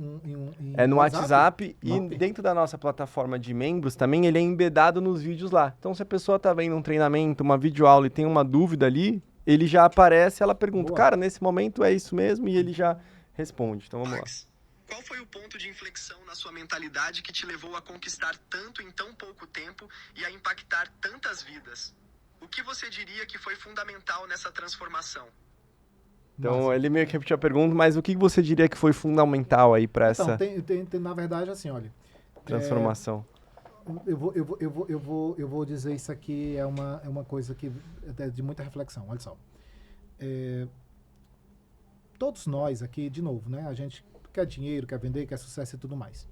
é no WhatsApp e dentro da nossa plataforma de membros também ele é embedado nos vídeos lá. Então se a pessoa tá vendo um treinamento, uma videoaula e tem uma dúvida ali, ele já aparece, ela pergunta, Boa. Cara, nesse momento é isso mesmo? E ele já responde. Então vamos lá. Qual foi o ponto de inflexão na sua mentalidade que te levou a conquistar tanto em tão pouco tempo e a impactar tantas vidas? O que você diria que foi fundamental nessa transformação? Então, Nossa. Ele meio que repetiu a pergunta, mas o que você diria que foi fundamental aí para essa... Tem, na verdade, assim, olha... Transformação. Eu vou dizer isso aqui, é uma coisa que é de muita reflexão, olha só. Todos nós aqui, de novo, né? A gente quer dinheiro, quer vender, quer sucesso e tudo mais.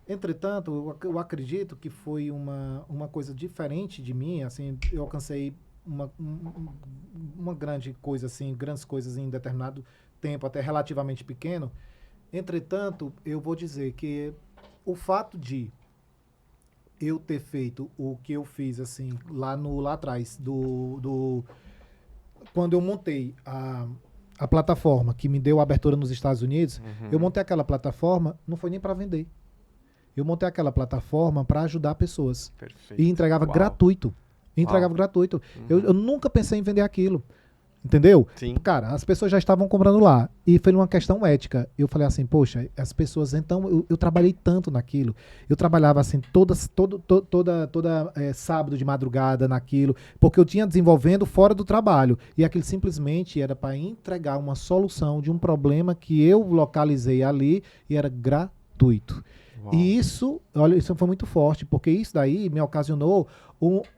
Entretanto, eu acredito que foi uma coisa diferente de mim, assim, eu alcancei uma grande coisa, assim, grandes coisas em determinado tempo, até relativamente pequeno. Entretanto, eu vou dizer que o fato de eu ter feito o que eu fiz, assim, lá atrás, quando eu montei a plataforma que me deu a abertura nos Estados Unidos, eu montei aquela plataforma, não foi nem para vender. Eu montei aquela plataforma para ajudar pessoas. Perfeito. E entregava gratuito. Eu nunca pensei em vender aquilo. Entendeu? Sim. Cara, as pessoas já estavam comprando lá. E foi uma questão ética. Eu falei assim, poxa, as pessoas... Então, eu trabalhei tanto naquilo. Eu trabalhava assim, toda sábado de madrugada naquilo. Porque eu tinha desenvolvendo fora do trabalho. E aquilo simplesmente era para entregar uma solução de um problema que eu localizei ali e era gratuito. Uau. E isso, olha, isso foi muito forte, porque isso daí me ocasionou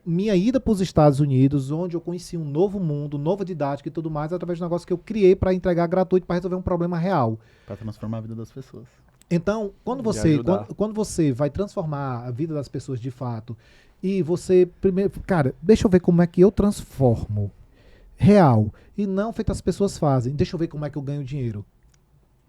minha ida para os Estados Unidos, onde eu conheci um novo mundo, nova didática e tudo mais, através de um negócio que eu criei para entregar gratuito, para resolver um problema real. Para transformar a vida das pessoas. Então, quando você vai transformar a vida das pessoas de fato e você primeiro, cara, deixa eu ver como é que eu transformo real e não feito as pessoas fazem. Deixa eu ver como é que eu ganho dinheiro.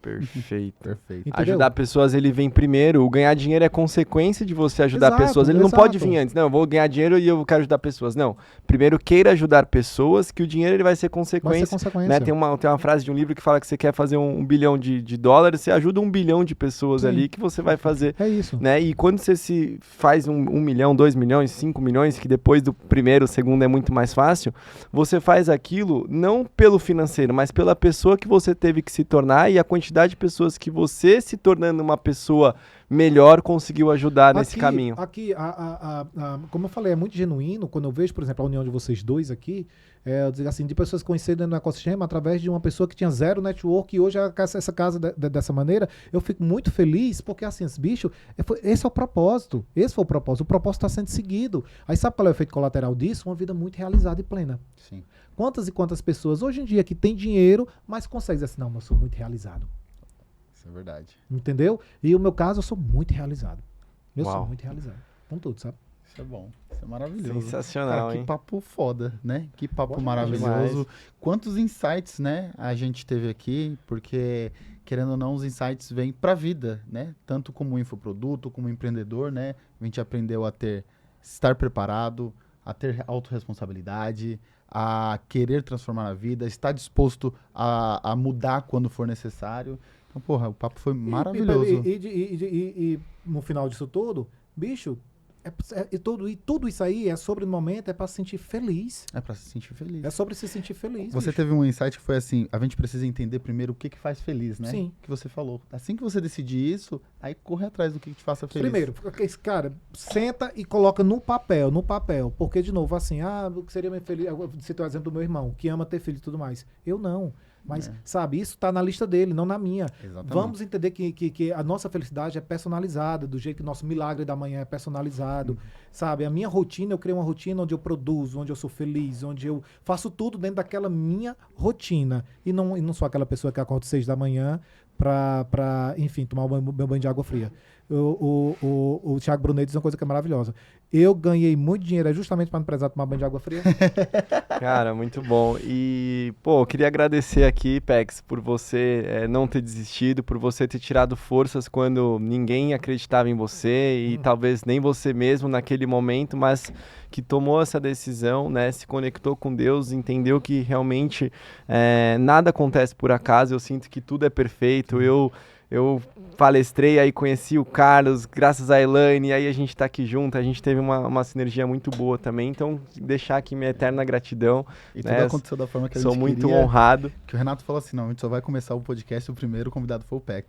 Perfeito. Perfeito. Entendeu? Ajudar pessoas, ele vem primeiro. O ganhar dinheiro é consequência de você ajudar Exato, pessoas. Ele não pode exato. vir antes. Não, eu vou ganhar dinheiro e eu quero ajudar pessoas. Não. Primeiro queira ajudar pessoas, que o dinheiro ele vai ser Vai ser consequência. consequência. Né? Tem uma frase de um livro que fala que você quer fazer um bilhão de dólares, você ajuda 1 bilhão de pessoas Sim. ali que você vai fazer. É isso. Né? E quando você se faz 1 milhão, 2 milhões, 5 milhões, que depois do primeiro, segundo é muito mais fácil, você faz aquilo não pelo financeiro, mas pela pessoa que você teve que se tornar e a quantidade de pessoas que você se tornando uma pessoa melhor conseguiu ajudar nesse caminho. Aqui, como eu falei, é muito genuíno quando eu vejo, por exemplo, a união de vocês dois aqui, eu digo assim, de pessoas conhecidas no ecossistema através de uma pessoa que tinha zero network e hoje essa casa dessa maneira, eu fico muito feliz porque assim, esse bicho, esse é o propósito, o propósito está sendo seguido. Aí sabe qual é o efeito colateral disso? Uma vida muito realizada e plena. Sim. Quantas e quantas pessoas hoje em dia que tem dinheiro, mas conseguem dizer assim, não, eu sou muito realizado. Isso é verdade. Entendeu? E o meu caso, eu sou muito realizado. Eu Uau. sou muito realizado. Com tudo, sabe? Isso é bom. Isso é maravilhoso. Sensacional, Cara, que hein? papo foda, né? Que papo Bom maravilhoso. demais. Quantos insights, né, a gente teve aqui, porque, querendo ou não, os insights vêm pra vida, né? Tanto como infoproduto, como empreendedor, né? A gente aprendeu a estar preparado, a ter autorresponsabilidade, a querer transformar a vida, estar disposto a mudar quando for necessário. Então, porra, o papo foi maravilhoso. E no final disso tudo, bicho, tudo isso aí é sobre o momento, é pra se sentir feliz. É pra se sentir feliz. É sobre se sentir feliz. Você bicho. teve um insight que foi assim, a gente precisa entender primeiro o que faz feliz, né? Sim. Que você falou. Assim que você decidir isso, aí corre atrás do que te faça feliz. Primeiro, cara, senta e coloca no papel. Porque, de novo, assim, o que seria feliz? Eu citei o exemplo do meu irmão, que ama ter filho e tudo mais. Eu não. Mas, sabe, isso tá na lista dele, não na minha. Exatamente. Vamos entender que a nossa felicidade é personalizada, do jeito que o nosso milagre da manhã é personalizado. Sabe, a minha rotina, eu criei uma rotina onde eu produzo, onde eu sou feliz, onde eu faço tudo dentro daquela minha rotina. E não sou aquela pessoa que acorda 6 da manhã pra enfim, tomar meu banho de água fria. O Thiago Brunet diz uma coisa que é maravilhosa. Eu ganhei muito dinheiro justamente para não precisar tomar banho de água fria. Cara, muito bom. E, pô, eu queria agradecer aqui, Pex, por você não ter desistido, por você ter tirado forças quando ninguém acreditava em você e talvez nem você mesmo naquele momento, mas que tomou essa decisão, né, se conectou com Deus, entendeu que realmente nada acontece por acaso. Eu sinto que tudo é perfeito. Eu palestrei, aí conheci o Carlos, graças a Elaine, aí a gente tá aqui junto, a gente teve uma sinergia muito boa também, então deixar aqui minha eterna gratidão. E né? tudo aconteceu da forma que a gente Sou muito queria, honrado. que o Renato falou assim, não, a gente só vai começar o podcast, o primeiro convidado foi o Pex.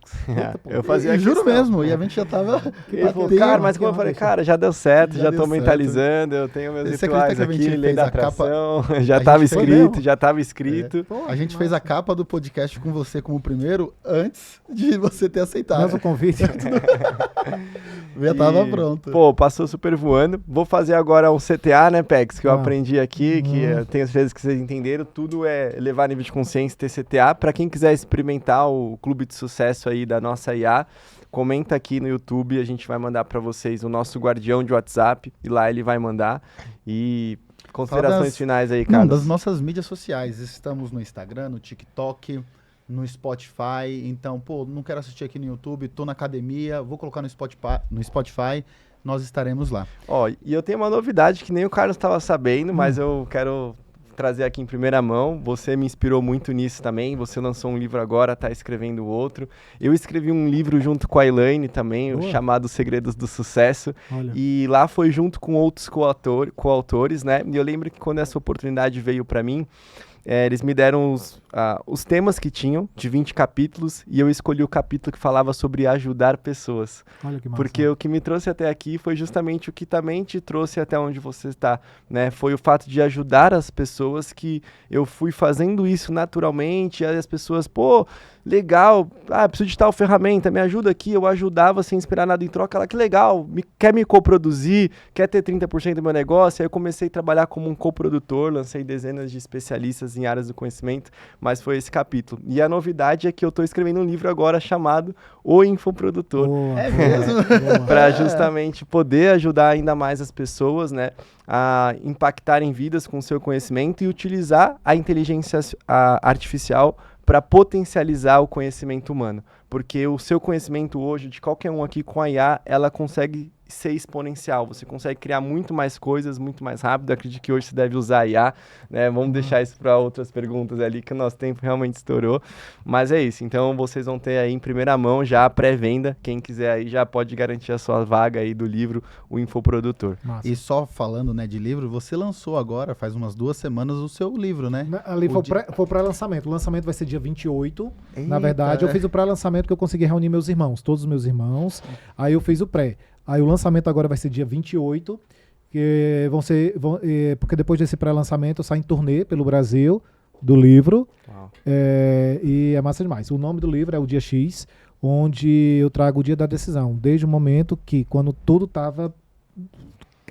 Eu fazia E juro questão. mesmo, e a gente já tava... Ele falou, batendo. cara, mas como eu falei, cara, já deu certo, já deu tô mentalizando, eu tenho meus Você rituais acredita que a aqui, gente lei fez da a capa- atração, a já gente tava fez escrito, mesmo? já tava escrito. Pô, A gente que fez a massa. capa do podcast com você como primeiro antes de você ter aceitado. Mas o convite. Já tava E, pronto. Pô, passou super voando. Vou fazer agora um CTA, né, Pex? Que eu Ah. aprendi aqui, que eu tenho as vezes que vocês entenderam. Tudo é levar nível de consciência, ter CTA. Pra quem quiser experimentar o clube de sucesso aí da nossa IA, comenta aqui no YouTube. A gente vai mandar pra vocês o nosso guardião de WhatsApp. E lá ele vai mandar. E considerações das- finais aí, Não, Carlos. das nossas mídias sociais. Estamos no Instagram, no TikTok, no Spotify. Então, pô, não quero assistir aqui no YouTube, tô na academia, vou colocar no Spotify, nós estaremos lá. Ó, e eu tenho uma novidade que nem o Carlos estava sabendo, mas eu quero trazer aqui em primeira mão. Você me inspirou muito nisso também. Você lançou um livro agora, tá escrevendo outro. Eu escrevi um livro junto com a Elaine também, Boa. chamado Segredos do Sucesso. Olha. E lá foi junto com outros coautores, né? E eu lembro que quando essa oportunidade veio para mim, eles me deram os temas que tinham, de 20 capítulos, e eu escolhi o capítulo que falava sobre ajudar pessoas. Olha que massa. Porque o que me trouxe até aqui foi justamente o que também te trouxe até onde você está, né? Foi o fato de ajudar as pessoas, que eu fui fazendo isso naturalmente, e aí as pessoas, pô, legal, preciso de tal ferramenta, me ajuda aqui. Eu ajudava sem esperar nada em troca. Ela, que legal, quer me coproduzir, quer ter 30% do meu negócio. Aí eu comecei a trabalhar como um coprodutor, lancei dezenas de especialistas ferramentas, em áreas do conhecimento, mas foi esse capítulo. E a novidade é que eu estou escrevendo um livro agora chamado O Infoprodutor. Boa, É mesmo? Para justamente poder ajudar ainda mais as pessoas, né, a impactarem vidas com o seu conhecimento e utilizar a inteligência artificial para potencializar o conhecimento humano. Porque o seu conhecimento hoje, de qualquer um aqui com a IA, ela consegue ser exponencial. Você consegue criar muito mais coisas, muito mais rápido. Eu acredito que hoje você deve usar a IA, né? Vamos deixar isso para outras perguntas ali, que o nosso tempo realmente estourou. Mas é isso. Então, vocês vão ter aí em primeira mão já a pré-venda. Quem quiser aí já pode garantir a sua vaga aí do livro O Infoprodutor. Massa. E só falando, né, de livro, você lançou agora, faz umas 2 semanas, o seu livro, né? Ali O foi di- o pré-lançamento. O lançamento vai ser dia 28. Na Eita, verdade, eu é. fiz o pré-lançamento que eu consegui reunir meus irmãos, todos os meus irmãos. Aí eu fiz o pré. Aí o lançamento agora vai ser dia 28, que porque depois desse pré-lançamento eu saio em turnê pelo Brasil do livro. Uau. E é massa demais. O nome do livro é O Dia X, onde eu trago o dia da decisão. Desde o momento que, quando tudo estava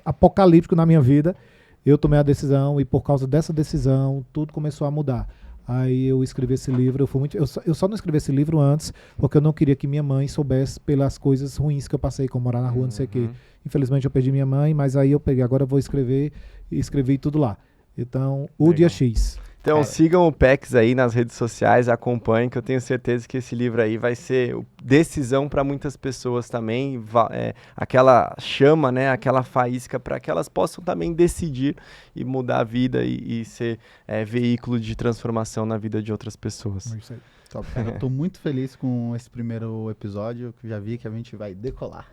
apocalíptico na minha vida, eu tomei a decisão e por causa dessa decisão, tudo começou a mudar. Aí eu escrevi esse livro, eu só não escrevi esse livro antes, porque eu não queria que minha mãe soubesse pelas coisas ruins que eu passei, como morar na rua, não sei o quê. Infelizmente eu perdi minha mãe, mas aí eu peguei, agora eu vou escrever e escrevi tudo lá. Então, O Legal. Dia X. Então sigam o PEX aí nas redes sociais, acompanhem, que eu tenho certeza que esse livro aí vai ser decisão para muitas pessoas também, aquela chama, né, aquela faísca para que elas possam também decidir e mudar a vida e ser veículo de transformação na vida de outras pessoas. É isso aí. Top, cara. Eu tô muito feliz com esse primeiro episódio, que eu já vi que a gente vai decolar.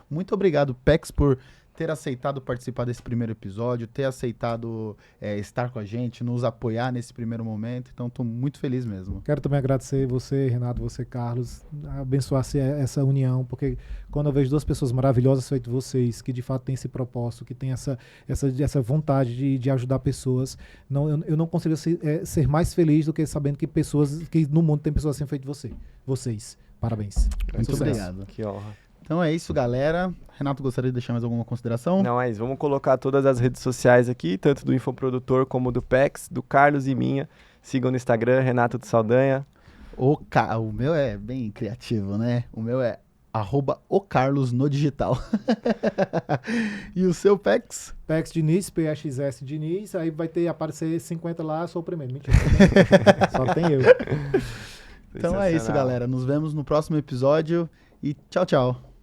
Muito obrigado, Pex, por ter aceitado participar desse primeiro episódio, ter aceitado estar com a gente, nos apoiar nesse primeiro momento. Então, tô muito feliz mesmo. Quero também agradecer você, Renato, você, Carlos, abençoar essa união, porque quando eu vejo duas pessoas maravilhosas feito vocês, que de fato têm esse propósito, que têm essa vontade de ajudar pessoas, eu não consigo ser mais feliz do que sabendo que no mundo tem pessoas assim feito vocês. Parabéns. Muito Sucesso. obrigado. Que honra. Então é isso, galera. Renato, gostaria de deixar mais alguma consideração? Não é isso, vamos colocar todas as redes sociais aqui, tanto do Infoprodutor como do PEX, do Carlos e minha. Sigam no Instagram, Renato de Saldanha. O meu é bem criativo, né? O meu é @ocarlos no digital. E o seu, Pex? Pex Diniz, PXS Diniz, aí vai aparecer 50 lá, sou o primeiro. Mentira, só tem eu. Então é isso, Sensacional. galera. Nos vemos no próximo episódio e tchau, tchau.